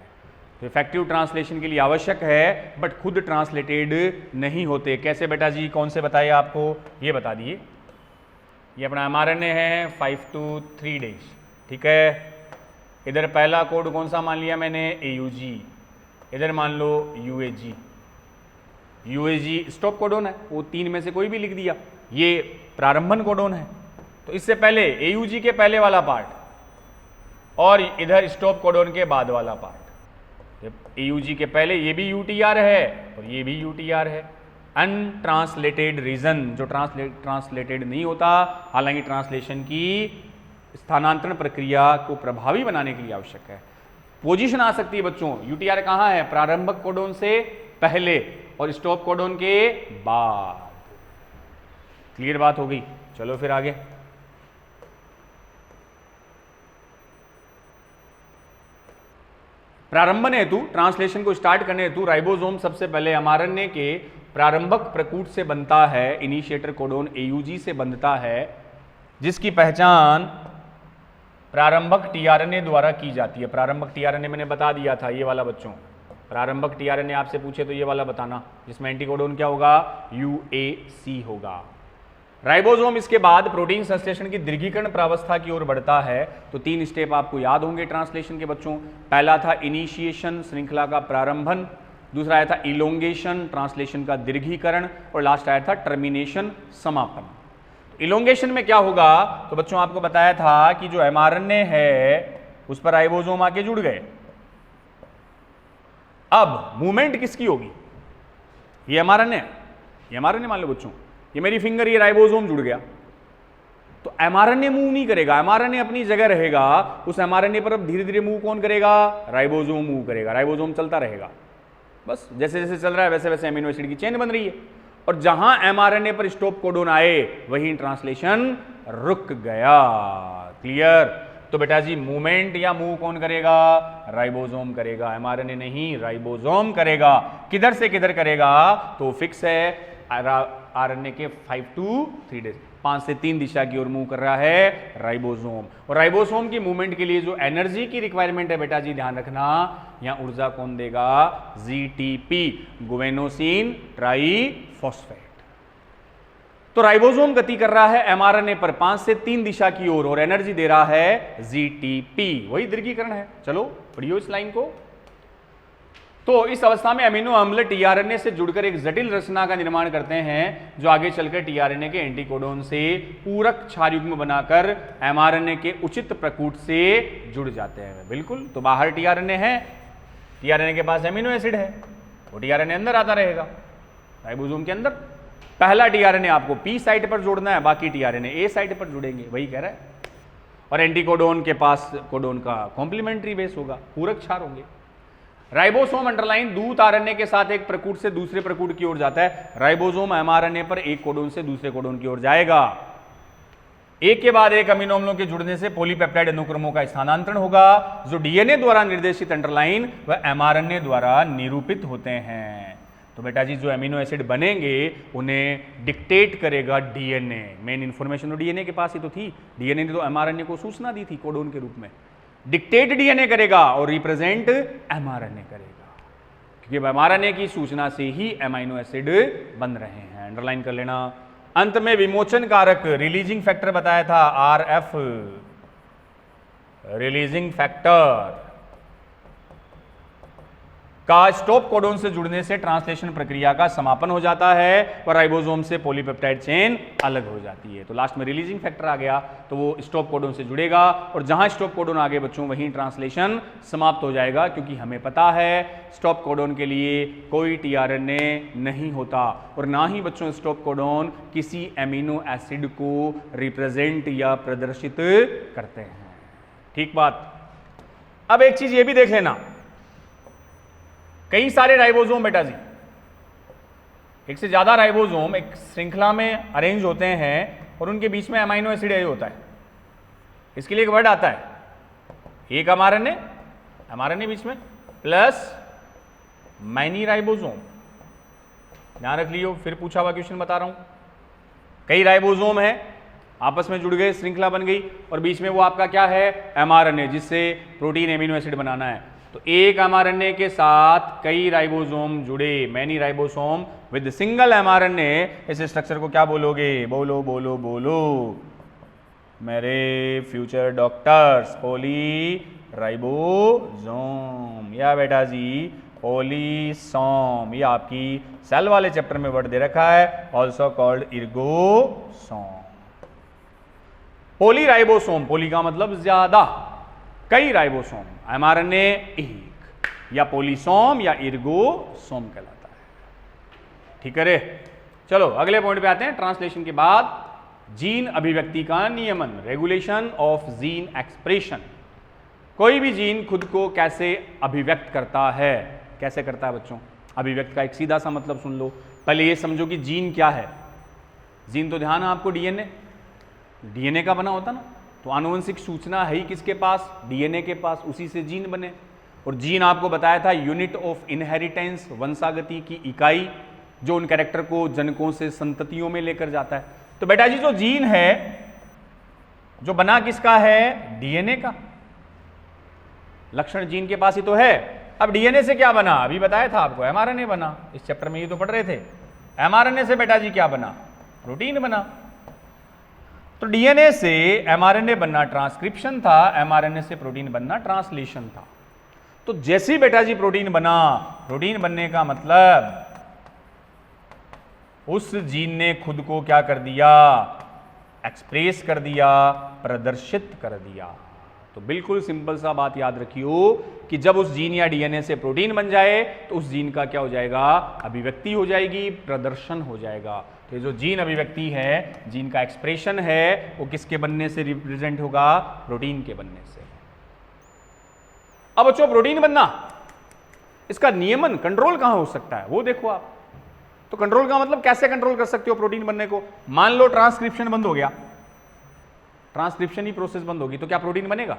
तो इफेक्टिव ट्रांसलेशन के लिए आवश्यक है, बट खुद ट्रांसलेटेड नहीं होते। कैसे बेटा जी, कौन से बताए आपको, ये बता दिए। ये अपना एमआरएनए है 5 to 3 days, ठीक है। इधर पहला कोड कौन सा मान लिया मैंने, एयूजी, इधर मान लो यूएजी। यूएजी स्टॉप कोडोन है, वो 3 में से कोई भी लिख दिया। ये प्रारंभन कोडोन है, तो इससे पहले एयूजी के पहले वाला पार्ट और इधर स्टॉप कोडोन के बाद वाला पार्ट। एयूजी के पहले ये भी यूटीआर है और ये भी यूटीआर है। अनट्रांसलेटेड रीजन जो ट्रांसलेटेड नहीं होता, हालांकि ट्रांसलेशन की स्थानांतरण प्रक्रिया को प्रभावी बनाने के लिए आवश्यक है। पोजीशन आ सकती है बच्चों, यूटीआर कहाँ है? प्रारंभक कोडोन से पहले और स्टॉप कोडोन के बाद। क्लियर बात हो गई? चलो फिर आगे। प्रारंभन हेतु, ट्रांसलेशन को स्टार्ट करने हेतु राइबोसोम सबसे पहले mRNA के प्रारंभक प्रकूट से बनता है, इनिशिएटर कोडोन AUG से बनता है, जिसकी पहचान प्रारंभक टीआरएनए द्वारा की जाती है। प्रारंभक टीआरएनए मैंने बता दिया था, ये वाला बच्चों। प्रारंभक टीआरएनए आपसे पूछे तो ये वाला बताना, जिसमें एंटीकोडोन क्या होगा? UAC होगा। राइबोसोम इसके बाद प्रोटीन संश्लेषण की दीर्घीकरण प्रावस्था की ओर बढ़ता है। तो 3 स्टेप आपको याद होंगे ट्रांसलेशन के बच्चों। पहला था इनिशिएशन, श्रृंखला का प्रारंभन। दूसरा आया था इलोंगेशन, ट्रांसलेशन का दीर्घीकरण। और लास्ट आया था टर्मिनेशन, समापन। इलोंगेशन में क्या होगा? तो बच्चों आपको बताया था कि जो mRNA है उस पर राइबोसोम आके जुड़ गए। अब मूवमेंट किसकी होगी? ये mRNA मान लो बच्चों, ये मेरी फिंगर, ये राइबोसोम जुड़ गया। तो mRNA मूव नहीं करेगा, mRNA अपनी जगह रहेगा। उस mRNA पर अब धीरे धीरे मूव कौन करेगा? राइबोसोम मूव करेगा। राइबोसोम चलता रहेगा, बस जैसे जैसे चल रहा है वैसे वैसे अमीनो एसिड की चेन बन रही है। और जहां mRNA पर स्टॉप कोडोन आए वहीं ट्रांसलेशन रुक गया। क्लियर? तो बेटा जी मूवमेंट या मूव कौन करेगा? राइबोसोम करेगा, mRNA नहीं, राइबोसोम करेगा। किधर से किधर करेगा? तो फिक्स है, RNA के 5 to 3 days, 5 से 3 दिशा की ओर मूव कर रहा है राइबोसोम। और राइबोसोम की मूवमेंट के लिए जो एनर्जी की रिक्वायरमेंट है बेटा जी ध्यान रखना, यहां ऊर्जा कौन देगा? GTP, guanosine triphosphate. तो राइबोसोम गति कर रहा है mRNA पर 5 से 3 दिशा की ओर और एनर्जी दे रहा है GTP, वही दीर्घीकरण है। चलो पढ़ियो इस लाइन को। तो इस अवस्था में अमीनो अम्ल टीआरएनए से जुड़कर एक जटिल रचना का निर्माण करते हैं, जो आगे चलकर टीआरएनए के एंटीकोडोन से पूरक क्षारयुग्म बनाकर mRNA के उचित प्रकूट से जुड़ जाते हैं। बिल्कुल, तो बाहर टीआरएनए है, टीआरएनए के पास अमीनो एसिड है, वो टीआरएनए अंदर आता रहेगा राइबोसोम के अंदर। पहला टीआरएनए आपको P साइट पर जोड़ना है, बाकी टीआरएनए A साइट पर जुड़ेंगे, वही कह रहा है। और एंटीकोडोन के पास कोडोन का कॉम्प्लीमेंट्री बेस होगा, पूरक क्षार होंगे। राइबोसोम अंडरलाइन दूत आरएनए के साथ एक प्रकूट से दूसरे प्रकूट की ओर जाता है। राइबोसोम mRNA पर एक कोडोन से दूसरे कोडोन की ओर जाएगा। एक के बाद एक अमीनो अम्लों के जुड़ने से पॉलीपेप्टाइड अनुक्रमों का स्थानांतरण होगा। जो डीएनए द्वारा निर्देशित अंडरलाइन वह mRNA द्वारा निरूपित होते हैं। तो बेटा जी जो अमीनो एसिड बनेंगे उन्हें डिक्टेट करेगा डीएनए। मेन इंफॉर्मेशन तो डीएनए के पास ही तो थी, डीएनए ने तो mRNA को सूचना दी थी कोडोन के रूप में। डिक्टेट डीएनए करेगा और रिप्रेजेंट mRNA करेगा, क्योंकि mRNA की सूचना से ही अमीनो एसिड बन रहे हैं। अंडरलाइन कर लेना। अंत में विमोचन कारक रिलीजिंग फैक्टर बताया था, RF रिलीजिंग फैक्टर का स्टॉप कोडोन से जुड़ने से ट्रांसलेशन प्रक्रिया का समापन हो जाता है और राइबोसोम से पॉलीपेप्टाइड चेन अलग हो जाती है। तो लास्ट में रिलीजिंग फैक्टर आ गया, तो वो स्टॉप कोडोन से जुड़ेगा और जहां स्टॉप कोडोन आ गए बच्चों वहीं ट्रांसलेशन समाप्त हो जाएगा, क्योंकि हमें पता है स्टॉप कोडोन के लिए कोई टीआरएनए नहीं होता और ना ही बच्चों स्टॉप कोडोन किसी एमिनो एसिड को रिप्रेजेंट या प्रदर्शित करते हैं। ठीक बात। अब एक चीज ये भी देख लेना, कई सारे राइबोसोम बेटा जी, एक से ज्यादा राइबोसोम एक श्रृंखला में अरेंज होते हैं और उनके बीच में अमीनो एसिड ए होता है। इसके लिए एक वर्ड आता है, एक mRNA बीच में प्लस मैनी राइबोसोम। ध्यान रख लियो, फिर पूछा हुआ क्वेश्चन बता रहा हूं। कई राइबोसोम है आपस में जुड़ गए, श्रृंखला बन गई और बीच में वो आपका क्या है mRNA, जिससे प्रोटीन एमिनो एसिड बनाना है। तो एक mRNA के साथ कई राइबोसोम जुड़े, many ribosome with single mRNA। इस स्ट्रक्चर को क्या बोलोगे? बोलो बोलो बोलो मेरे फ्यूचर डॉक्टर्स, पॉली राइबोसोम या बेटा जी पॉलीसोम। ये आपकी सेल वाले चैप्टर में वर्ड दे रखा है, also called ergosome. Poly ribosome, poly का मतलब ज्यादा, कई राइबोसोम, mRNA एक, या पॉलीसोम या इर्गोसोम कहलाता है। ठीक है रे। चलो अगले पॉइंट पे आते हैं। ट्रांसलेशन के बाद जीन अभिव्यक्ति का नियमन, रेगुलेशन ऑफ जीन एक्सप्रेशन। कोई भी जीन खुद को कैसे अभिव्यक्त करता है, कैसे करता है बच्चों? अभिव्यक्त का एक सीधा सा मतलब सुन लो। पहले ये समझो कि जीन क्या है। जीन तो ध्यान है आपको, डीएनए, डीएनए का बना होता ना, तो आनुवंशिक सूचना है ही किसके पास? डीएनए के पास, उसी से जीन बने। और जीन आपको बताया था यूनिट ऑफ इनहेरिटेंस, वंशागति की इकाई, जो उन कैरेक्टर को जनकों से संततियों में लेकर जाता है। तो बेटा जी जो जीन है, जो बना किसका है? डीएनए का। लक्षण जीन के पास ही तो है। अब डीएनए से क्या बना? अभी बताया था आपको, एमआरएनए बना। इस चैप्टर में ये तो पढ़ रहे थे। एमआरएनए से बेटा जी क्या बना? प्रोटीन बना। तो डीएनए से एमआरएनए बनना ट्रांसक्रिप्शन था, एमआरएनए से प्रोटीन बनना ट्रांसलेशन था। तो जैसे ही बेटा जी प्रोटीन बना, प्रोटीन बनने का मतलब उस जीन ने खुद को क्या कर दिया? एक्सप्रेस कर दिया, प्रदर्शित कर दिया। तो बिल्कुल सिंपल सा बात याद रखियो कि जब उस जीन या डीएनए से प्रोटीन बन जाए तो उस जीन का क्या हो जाएगा? अभिव्यक्ति हो जाएगी, प्रदर्शन हो जाएगा। तो जो जीन अभिव्यक्ति है, जीन का एक्सप्रेशन है, वो किसके बनने से रिप्रेजेंट होगा? प्रोटीन के बनने से। अब बच्चों प्रोटीन बनना, इसका नियमन, कंट्रोल कहां हो सकता है वो देखो आप। तो कंट्रोल का मतलब कैसे कंट्रोल कर सकते हो प्रोटीन बनने को? मान लो ट्रांसक्रिप्शन बंद हो गया, ट्रांसक्रिप्शन ही प्रोसेस बंद होगी, तो क्या प्रोटीन बनेगा?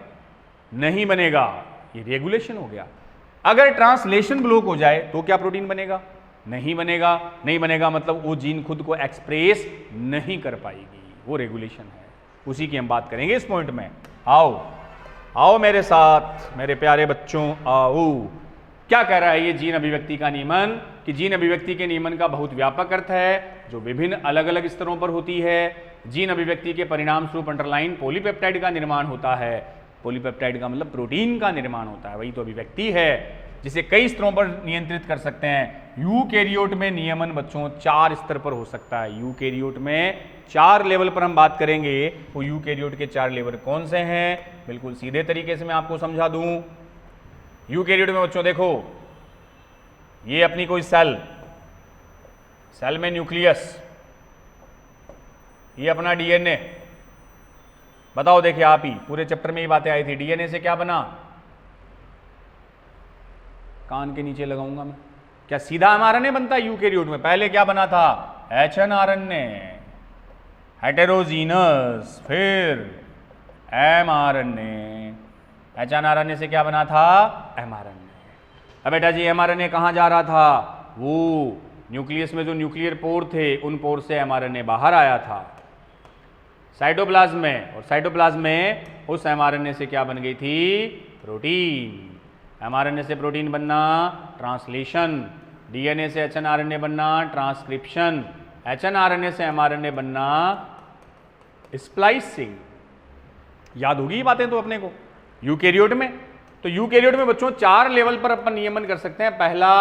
नहीं बनेगा। ये रेगुलेशन हो गया। अगर ट्रांसलेशन ब्लॉक हो जाए तो क्या प्रोटीन बनेगा? नहीं बनेगा। नहीं बनेगा मतलब वो जीन खुद को एक्सप्रेस नहीं कर पाएगी, वो रेगुलेशन है। उसी की हम बात करेंगे इस पॉइंट में। आओ आओ मेरे साथ, मेरे प्यारे बच्चों आओ। क्या कह रहा है ये जीन अभिव्यक्ति का नियमन? कि जीन अभिव्यक्ति के नियमन का बहुत व्यापक अर्थ है, जो विभिन्न अलग अलग स्तरों पर होती है। जीन अभिव्यक्ति के परिणाम स्वरूप अंडरलाइन पॉलीपेप्टाइड का निर्माण होता है। पॉलीपेप्टाइड का मतलब प्रोटीन का निर्माण होता है, वही तो अभिव्यक्ति है, जिसे कई स्तरों पर नियंत्रित कर सकते हैं। यूकैरियोट में नियमन बच्चों 4 स्तर पर हो सकता है। यूकैरियोट में 4 लेवल पर हम बात करेंगे। वो यूकैरियोट के 4 लेवल कौन से हैं? बिल्कुल सीधे तरीके से मैं आपको समझा दूं। यूकैरियोट में बच्चों देखो, ये अपनी कोई सेल, सेल में न्यूक्लियस, ये अपना डीएनए। बताओ देखिए आप ही, पूरे चैप्टर में ये बातें आई थी। डीएनए से क्या बना? कान के नीचे लगाऊंगा मैं। क्या सीधा एमआरएनए बनता है यूकैरियोट में? पहले क्या बना था? एचएनआरएनए, हेटेरोजीनस, फिर एमआरएनए। एचएनआरएनए से क्या बना था? एमआरएनए। अब बेटा जी एमआरएनए कहां जा रहा था? वो न्यूक्लियस में जो न्यूक्लियर पोर थे, उन पोर से एमआरएनए बाहर आया था साइटोप्लाज्म में, और साइटोप्लाज्म में उस एमआरएनए से क्या बन गई थी? प्रोटीन। एमआरएनए से प्रोटीन बनना ट्रांसलेशन, डीएनए से एचएनआरएनए बनना ट्रांसक्रिप्शन, एचएनआरएनए से एमआरएनए बनना स्प्लाइसिंग। याद होगी ये बातें तो अपने को यूकैरियोट में। तो यूकैरियोट में बच्चों 4 लेवल पर अपन नियमन कर सकते हैं। पहला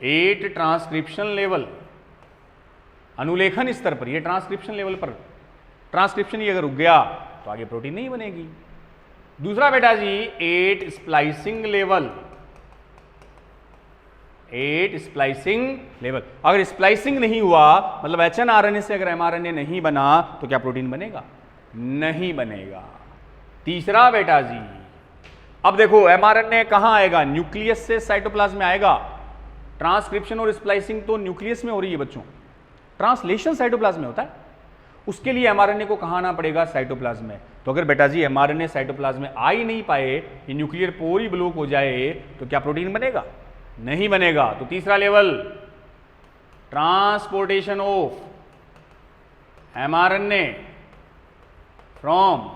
8 ट्रांसक्रिप्शन लेवल, अनुलेखन स्तर पर, ये ट्रांसक्रिप्शन लेवल पर, ट्रांसक्रिप्शन ही अगर रुक गया तो आगे प्रोटीन नहीं बनेगी। दूसरा बेटा जी 8 स्प्लाइसिंग लेवल, 8 स्प्लाइसिंग लेवल। अगर स्प्लाइसिंग नहीं हुआ मतलब एचएनआरएनए से अगर एमआरएनए नहीं बना तो क्या प्रोटीन बनेगा? नहीं बनेगा। तीसरा बेटा जी, अब देखो एमआरएनए कहां आएगा? न्यूक्लियस से साइटोप्लाज्म में आएगा। ट्रांसक्रिप्शन और स्प्लाइसिंग तो न्यूक्लियस में हो रही है बच्चों, ट्रांसलेशन साइटोप्लाज्म में होता है। उसके लिए एमआरएनए को कहां आना पड़ेगा? साइटोप्लाज्म में। तो अगर बेटा जी एमआरएनए साइटोप्लाज्म में आ ही नहीं पाए, ये न्यूक्लियर पोर ही ब्लॉक हो जाए, तो क्या प्रोटीन बनेगा? नहीं बनेगा। तो तीसरा level transportation of mRNA from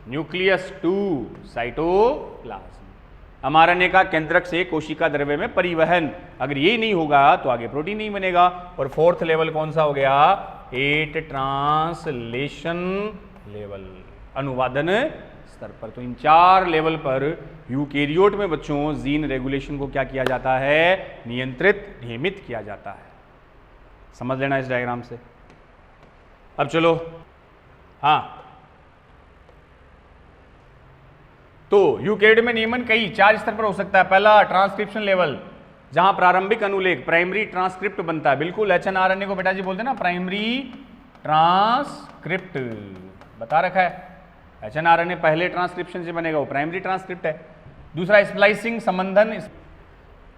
nucleus to cytoplasm. MRNA का केंद्रक से कोशिका द्रव्य में परिवहन, अगर ये नहीं होगा तो आगे प्रोटीन नहीं बनेगा। और 4th लेवल कौन सा हो गया? 8 ट्रांसलेशन लेवल, अनुवादन स्तर पर। तो इन 4 लेवल पर यूकैरियोट में बच्चों जीन रेगुलेशन को क्या किया जाता है? नियंत्रित, नियमित किया जाता है। समझ लेना इस डायग्राम से। अब चलो, हाँ, तो यूकैरियोट में नियमन कई 4 स्तर पर हो सकता है। पहला ट्रांसक्रिप्शन लेवल, जहां प्रारंभिक अनुलेख, प्राइमरी ट्रांसक्रिप्ट बनता है। बिल्कुल एचएनआरएनए को बेटा जी बोलते हैं ना प्राइमरी ट्रांसक्रिप्ट बता रखा है। एचएनआरएनए पहले ट्रांसक्रिप्शन से बनेगा, वो प्राइमरी ट्रांसक्रिप्ट है। दूसरा स्प्लाइसिंग संबंधन,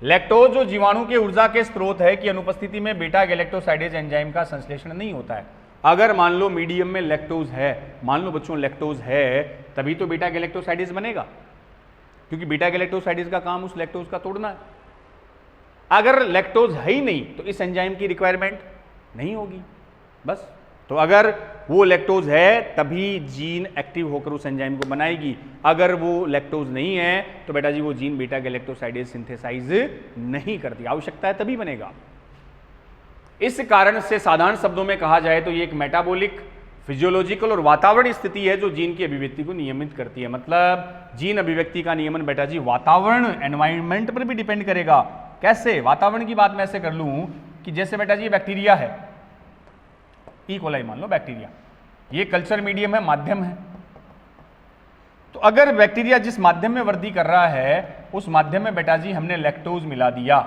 लैक्टोज जो जीवाणु के ऊर्जा के स्रोत है की अनुपस्थिति में बीटा गैलेक्टोसाइडेज एंजाइम का संश्लेषण नहीं होता है। अगर मान लो मीडियम में लैक्टोज है, मान लो बच्चों लैक्टोज है, तभी तो बीटा गैलेक्टोसाइडेज बनेगा, क्योंकि बीटा गैलेक्टोसाइडेज का काम उस लैक्टोज का तोड़ना है। अगर लैक्टोज है ही नहीं तो इस एंजाइम की रिक्वायरमेंट नहीं होगी बस। तो अगर वो लैक्टोज है तभी जीन एक्टिव होकर उस एंजाइम को बनाएगी, अगर वो लैक्टोज नहीं है तो बेटा जी वो जीन बीटा गैलेक्टोसाइडेज सिंथेसाइज नहीं करती, आवश्यकता है तभी बनेगा। इस कारण से साधारण शब्दों में कहा जाए तो ये एक मेटाबॉलिक, फिजियोलॉजिकल और वातावरण स्थिति है जो जीन की अभिव्यक्ति को नियमित करती है। मतलब जीन अभिव्यक्ति का नियमन बेटा जी वातावरण, एनवायरनमेंट पर भी डिपेंड करेगा। कैसे? वातावरण की बात मैं ऐसे कर लूं कि जैसे बेटा जी बैक्टीरिया है, ई कोलाई मान लो बैक्टीरिया, ये कल्चर मीडियम है, माध्यम है। तो अगर बैक्टीरिया जिस माध्यम में वृद्धि कर रहा है उस माध्यम में बेटा जी हमने लैक्टोज मिला दिया,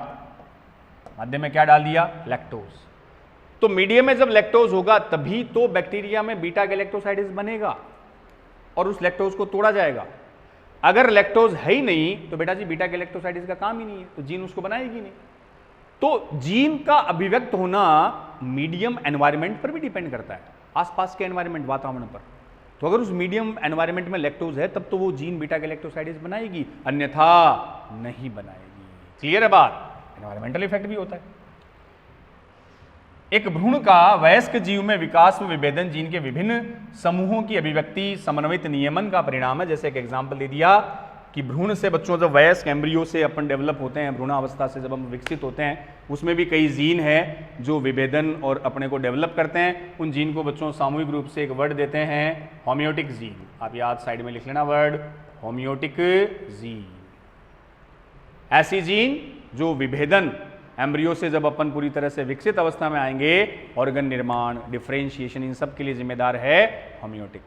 माध्यम में क्या डाल दिया? लैक्टोज। तो मीडियम में जब लैक्टोज होगा तभी तो बैक्टीरिया में बीटा गैलेक्टोसाइडेज बनेगा और उस लैक्टोज को तोड़ा जाएगा। अगर लैक्टोज है ही नहीं तो बेटा जी बीटा गैलेक्टोसाइडेज का काम ही नहीं है, तो जीन उसको बनाएगी नहीं। तो जीन का अभिव्यक्त होना मीडियम एनवायरनमेंट पर भी डिपेंड करता है, आसपास के एनवायरनमेंट, वातावरण पर। तो अगर उस मीडियम एनवायरनमेंट में लैक्टोज है तब तो वो जीन बीटा गैलेक्टोसाइडेज बनाएगी, अन्यथा नहीं बनाएगी। क्लियर है बात? एनवायरमेंटल इफेक्ट भी होता है। एक भ्रूण का वयस्क जीव में विकास व विभेदन जीन के विभिन्न समूहों की अभिव्यक्ति समन्वित नियमन का परिणाम है। जैसे एक एग्जांपल दे दिया कि भ्रूण से बच्चों जब वयस्क एम्ब्रियो से अपन डेवलप होते हैं, भ्रूणावस्था से जब हम विकसित होते हैं, उसमें भी कई जीन हैं जो विभेदन और अपने को डेवलप करते हैं। उन जीन को बच्चों सामूहिक रूप से एक वर्ड देते हैं होम्योटिक जीन। आप याद साइड में लिख लेना वर्ड होम्योटिक जीन। ऐसी जीन जो विभेदन एम्ब्रियो से जब अपन पूरी तरह से विकसित अवस्था में आएंगे, ऑर्गन निर्माण, डिफरेंशिएशन, इन सब के लिए जिम्मेदार है होम्योटिक।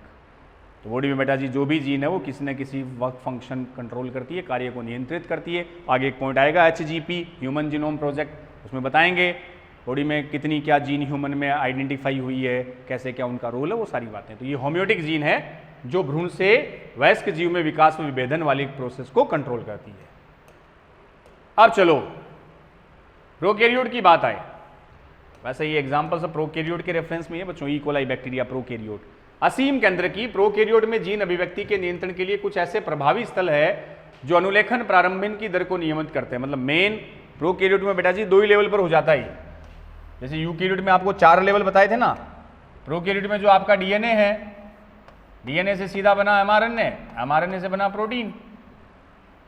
तो बॉडी में बेटा जी जो भी जीन है वो किसी न किसी वर्क फंक्शन कंट्रोल करती है, कार्य को नियंत्रित करती है। आगे एक पॉइंट आएगा HGP, ह्यूमन जीनोम प्रोजेक्ट, उसमें बताएंगे बॉडी में कितनी क्या जीन ह्यूमन में आइडेंटिफाई हुई है, कैसे क्या उनका रोल है, वो सारी बातें। तो ये होम्योटिक जीन है जो भ्रूण से वयस्क जीव में विकास व विभेदन वाली प्रोसेस को कंट्रोल करती है। अब चलो प्रोकैरियोट की बात आए। वैसे ये एग्जांपल सब प्रोकैरियोट के रेफरेंस में है बच्चों, ई कोलाई बैक्टीरिया, प्रोकैरियोट। असीम केंद्र की प्रोकैरियोट में जीन अभिव्यक्ति के नियंत्रण के लिए कुछ ऐसे प्रभावी स्थल है जो अनुलेखन प्रारंभिन की दर को नियमित करते हैं। मतलब मेन प्रोकैरियोट में बेटा जी 2 ही लेवल पर हो जाता है। जैसे यूकैरियोट में आपको 4 लेवल बताए थे ना, प्रोकैरियोट में जो आपका डीएनए है, डीएनए से सीधा बना एमआरएनए, एमआरएनए से बना प्रोटीन,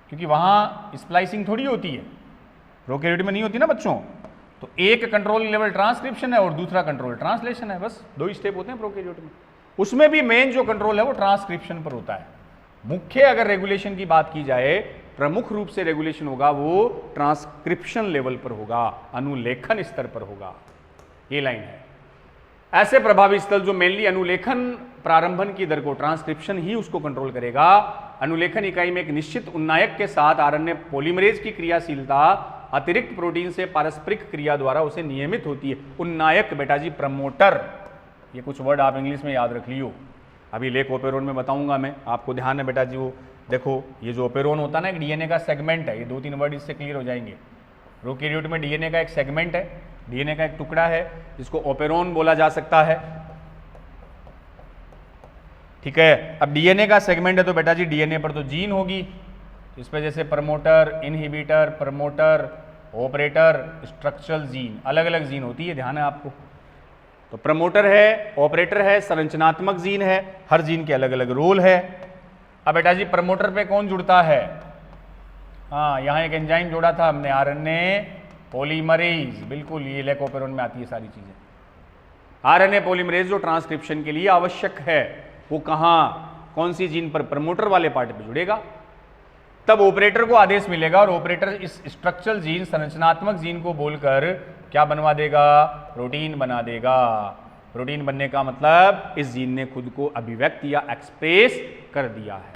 क्योंकि वहां स्प्लाइसिंग थोड़ी होती है, प्रोकैरियोट में नहीं होती ना बच्चों। तो एक कंट्रोल लेवल ट्रांसक्रिप्शन है और दूसरा कंट्रोल ट्रांसलेशन है, बस 2 ही स्टेप होते हैं प्रोकैरियोट में। उसमें भी मेन जो कंट्रोल है वो ट्रांसक्रिप्शन पर होता है। मुख्य अगर रेगुलेशन की बात की जाए, प्रमुख रूप से रेगुलेशन होगा वो ट्रांसक्रिप्शन लेवल पर होगा, अनुलेखन स्तर पर होगा। ये लाइन है। ऐसे प्रभावी स्थल जो मेनली अनुलेखन प्रारंभन की दर को, ट्रांसक्रिप्शन ही उसको कंट्रोल करेगा। अनुलेखन इकाई में एक निश्चित उन्नायक के साथ आरएनए पॉलीमरेज की क्रियाशीलता अतिरिक्त प्रोटीन से पारस्परिक क्रिया द्वारा उसे नियमित होती है। उन्नायक बेटा जी प्रमोटर, ये कुछ वर्ड आप इंग्लिश में याद रख लियो, अभी लेक ओपेरोन में बताऊंगा मैं, आपको ध्यान है बेटा जी। वो देखो ये जो ओपेरोन होता है ना, एक डीएनए का सेगमेंट है, ये 2-3 वर्ड इससे क्लियर हो जाएंगे। प्रोकैरियोट में डीएनए का एक सेगमेंट है, डीएनए का एक टुकड़ा है जिसको ओपेरोन बोला जा सकता है, ठीक है। अब डीएनए का सेगमेंट है तो बेटा जी डीएनए पर तो जीन होगी, इस पर जैसे promoter, inhibitor, promoter, operator, structural gene, अलग अलग जीन होती है, ध्यान है आपको। तो प्रमोटर है, ऑपरेटर है, संरचनात्मक जीन है, हर जीन के अलग अलग रोल है। अब बेटा जी प्रमोटर पे कौन जुड़ता है? हाँ, यहाँ एक एंजाइम जोड़ा था हमने, आरएनए पॉलीमरेज, बिल्कुल ये लेकोपेरोन में आती है सारी चीजें। आरएनए पॉलीमरेज जो ट्रांसक्रिप्शन के लिए आवश्यक है, वो कहाँ, कौन सी जीन पर? प्रमोटर वाले पार्ट पे जुड़ेगा। तब ऑपरेटर को आदेश मिलेगा और ऑपरेटर इस स्ट्रक्चरल जीन, संरचनात्मक जीन को बोलकर क्या बनवा देगा? प्रोटीन बना देगा। प्रोटीन बनने का मतलब इस जीन ने खुद को अभिव्यक्त या एक्सप्रेस कर दिया है।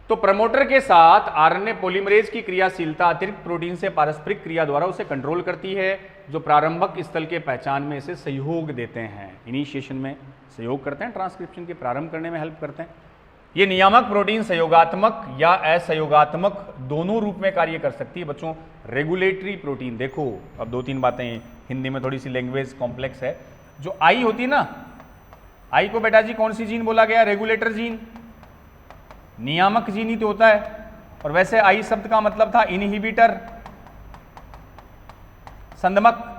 तो प्रमोटर के साथ आरएनए पॉलीमरेज की क्रियाशीलता अतिरिक्त प्रोटीन से पारस्परिक क्रिया द्वारा उसे कंट्रोल करती है, जो प्रारंभक स्थल के पहचान में इसे सहयोग देते हैं, इनिशिएशन में सहयोग करते हैं, ट्रांसक्रिप्शन के प्रारंभ करने में हेल्प करते हैं। ये नियामक प्रोटीन सहयोगात्मक या असहयोगात्मक दोनों रूप में कार्य कर सकती है बच्चों। रेगुलेटरी प्रोटीन, देखो अब 2-3 बातें, हिंदी में थोड़ी सी लैंग्वेज कॉम्प्लेक्स है। जो आई होती है ना, आई को बेटा जी कौन सी जीन बोला गया? रेगुलेटर जीन, नियामक जीन ही तो होता है। और वैसे आई शब्द का मतलब था इनहिबिटर, संदमक।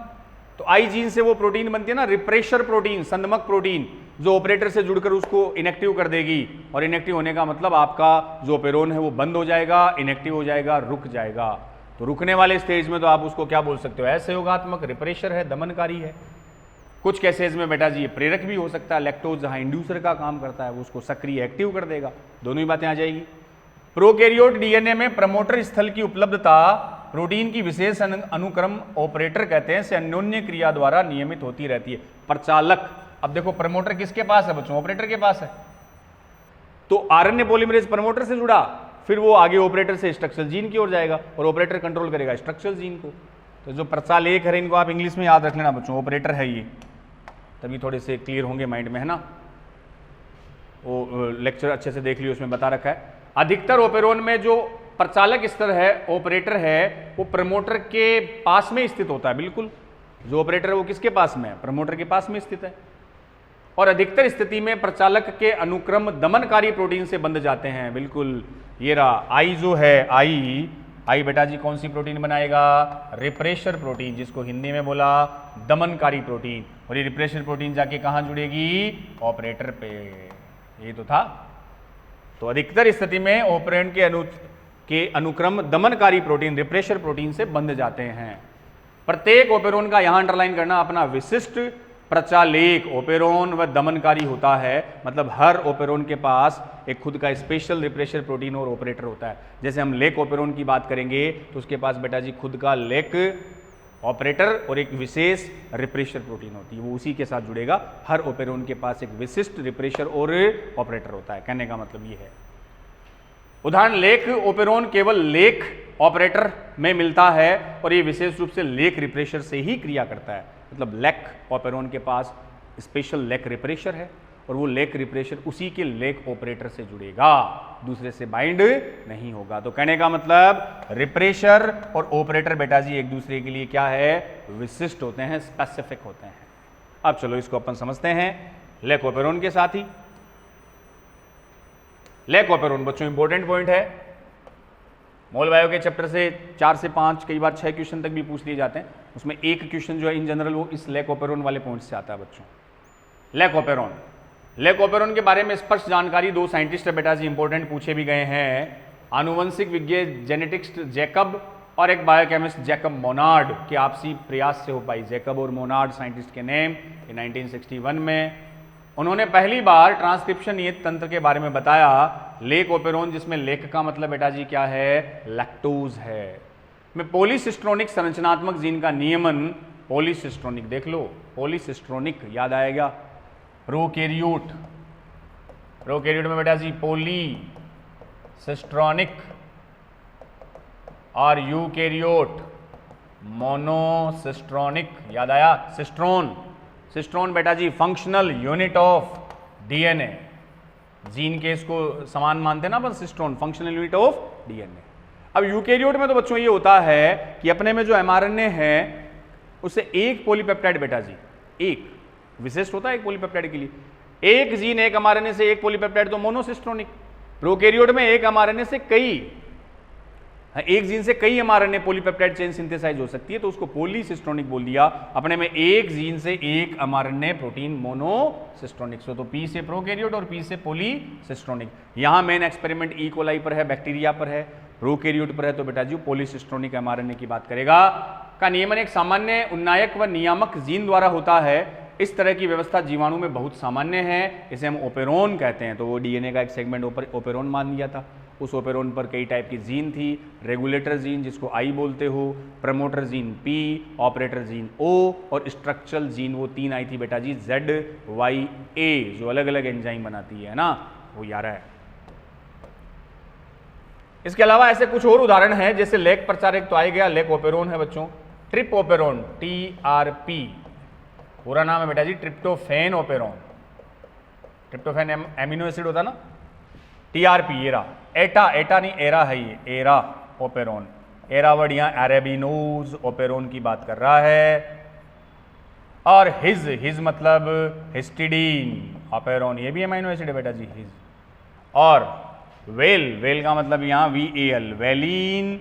तो आई जीन से वो प्रोटीन बनती है ना रिप्रेशर प्रोटीन, संदमक प्रोटीन, जो ऑपरेटर से जुड़कर उसको इनएक्टिव कर देगी। और इनएक्टिव होने का मतलब आपका जो ओपेरोन है वो बंद हो जाएगा, इनएक्टिव हो जाएगा, रुक जाएगा। तो रुकने वाले स्टेज में तो आप उसको क्या बोल सकते हो? असहयोगात्मक, रिप्रेशर है, दमनकारी है। कुछ केसेज में बेटा जी ये प्रेरक भी हो सकता है, लैक्टोज जहां इंड्यूसर का काम करता है वो उसको सक्रिय एक्टिव कर देगा। दोनों ही बातें आ जाएगी। प्रोकैरियोट डीएनए में प्रमोटर स्थल की उपलब्धता प्रोटीन की विशेष अनुक्रम ऑपरेटर कहते हैं से अन्योन्य क्रिया द्वारा नियमित होती रहती है। प्रचालक, अब देखो प्रमोटर किसके पास है बच्चों? ऑपरेटर के पास है। तो आरएनए पॉलीमरेज प्रमोटर से जुड़ा, फिर वो आगे ऑपरेटर से स्ट्रक्चरल जीन की ओर जाएगा और ऑपरेटर कंट्रोल करेगा स्ट्रक्चरल जीन को। तो जो प्रचालक है इनको आप इंग्लिश में याद रख लेना बच्चों, ऑपरेटर है ये, तभी थोड़े से क्लियर होंगे माइंड में, है ना। वो लेक्चर अच्छे से देख लियो, उसमें बता रखा है। अधिकतर ओपेरोन में जो प्रचालक स्तर है, ऑपरेटर है, वो प्रमोटर के पास में स्थित होता है। बिल्कुल, जो ऑपरेटर है वो किसके पास में है? प्रमोटर के पास में स्थित है। और अधिकतर स्थिति में प्रचालक के अनुक्रम दमनकारी प्रोटीन से बंध जाते हैं। बिल्कुल, ये रहा आई जो है, आई बेटा जी कौन सी प्रोटीन बनाएगा? रिप्रेशर प्रोटीन, जिसको हिंदी में बोला दमनकारी प्रोटीन। और ये रिप्रेशर प्रोटीन जाके कहां जुड़ेगी? ऑपरेटर पे। ये तो था। तो अधिकतर स्थिति में ऑपरेंड के अनुक्रम दमनकारी प्रोटीन रिप्रेशर प्रोटीन से बंध जाते हैं। प्रत्येक ओपेरोन का यहां अंडरलाइन करना अपना विशिष्ट प्रचालक, ओपेरोन व दमनकारी होता है। मतलब हर ओपेरोन के पास एक खुद का स्पेशल रिप्रेशर प्रोटीन और ऑपरेटर होता है। जैसे हम लेक ओपेरोन की बात करेंगे तो उसके पास बेटा जी खुद का लेक ऑपरेटर और एक विशेष रिप्रेशर प्रोटीन होती है, वो उसी के साथ जुड़ेगा। हर ओपेरोन के पास एक विशिष्ट रिप्रेशर और ऑपरेटर होता है। कहने का मतलब ये है। उदाहरण, लेक ओपेरोन केवल लेक ऑपरेटर में मिलता है और ये विशेष रूप से लेक रिप्रेशर से ही क्रिया करता है। मतलब लेक ऑपेरोन के पास स्पेशल लेक रिप्रेशर है और वो लेक रिप्रेशर उसी के लेक ऑपरेटर से जुड़ेगा, दूसरे से बाइंड नहीं होगा। तो कहने का मतलब रिप्रेशर और ऑपरेटर बेटा जी एक दूसरे के लिए क्या है? विशिष्ट होते हैं, स्पेसिफिक होते हैं। अब चलो इसको अपन समझते हैं लेक ऑपेरोन के साथ ही। लेक ऑपेरोन बच्चों इंपॉर्टेंट पॉइंट है। मोल बायो के चैप्टर से 4 से 5 कई बार 6 क्वेश्चन तक भी पूछ लिए जाते हैं। उसमें एक क्वेश्चन जो है इन जनरल वो इस लेक ऑपेरोन वाले पॉइंट से आता है बच्चों। लेक ऑपेरोन, लेक ऑपेरोन के बारे में स्पष्ट जानकारी 2 साइंटिस्ट बेटा जी इंपॉर्टेंट पूछे भी गए हैं। आनुवंशिक विज्ञ जेनेटिक्स जैकब और एक बायोकेमिस्ट जैकब मोनार्ड के आपसी प्रयास से हो पाई। जैकब और मोनार्ड साइंटिस्ट के नेम 1961 में उन्होंने पहली बार ट्रांसक्रिप्शन नियत तंत्र के बारे में बताया। लेक ओपेरोन, जिसमें लेक का मतलब बेटा जी क्या है? लैक्टोज है, में पॉलीसिस्ट्रोनिक संरचनात्मक जीन का नियमन, पॉलीसिस्ट्रोनिक देख लो, पॉलीसिस्ट्रोनिक याद आएगा। प्रोकैरियोट, प्रोकैरियोट में बेटा जी पॉलीसिस्ट्रोनिक और यूकैरियोट मोनोसिस्ट्रोनिक, याद आया? सिस्ट्रोन, सिस्ट्रोन बेटा जी functional unit of DNA, gene के इसको समान मानते हैं ना अपन, cistron functional unit of DNA. अब यूकैरियोट में तो बच्चों ये होता है कि अपने में जो एमआरएनए है उससे एक पॉलीपेप्टाइड बेटा जी, एक विशिष्ट होता है एक पॉलीपेप्टाइड के लिए। एक जीन एक एमआरएनए से एक पॉलीपेप्टाइड तो मोनोसिस्ट्रोनिक। प्रोकैरियोट में एक एमआरएनए से कई, एक जीन से कई एमआरएनए पॉलीपेप्टाइड चेन सिंथेसाइज हो सकती है, तो उसको पॉलीसिस्ट्रोनिक बोल दिया। अपने में एक जीन से एक एमआरएनए प्रोटीन मोनोसिस्ट्रोनिक। तो पी से प्रोकैरियोट और पी से पॉलीसिस्ट्रोनिक। यहां मेन एक्सपेरिमेंट ई कोलाई पर है, बैक्टीरिया पर है। प्रोकैरियोट पर है तो बेटा जी पॉलीसिस्ट्रोनिक एमआरएनए की बात करेगा। का नियमन एक सामान्य उन्नायक व नियामक जीन द्वारा होता है। इस तरह की व्यवस्था जीवाणु में बहुत सामान्य है, इसे हम ओपेरोन कहते हैं। तो वो डीएनए का एक सेगमेंट ओपेरोन मान लिया था। उस ओपेरोन पर कई टाइप की जीन थी। रेगुलेटर जीन जिसको आई बोलते हो, promoter gene P, operator gene O और स्ट्रक्चरल जीन वो 3 आई थी बेटा जी ZYA, जो अलग अलग एंजाइम बनाती है ना, वो 11 है। इसके अलावा ऐसे कुछ और उदाहरण हैं, जैसे लेक प्रचारक तो आ गया, लेक ओपेरोन है बच्चों, ट्रिप ओपेरोन TRP, पूरा नाम है बेटा जी tryptophan operon, tryptophan amino acid होता ना, TRP एरा, एटा नहीं एरा है ये, एरा ओपेरोन, एरा वर्ड यहाँ एरेबिनोज ओपेरोन की बात कर रहा है। और हिज मतलब हिस्टिडीन ओपेरोन, ये भी अमीनो एसिड है बेटा जी हिज। और वेल का मतलब यहाँ VAL वेलिन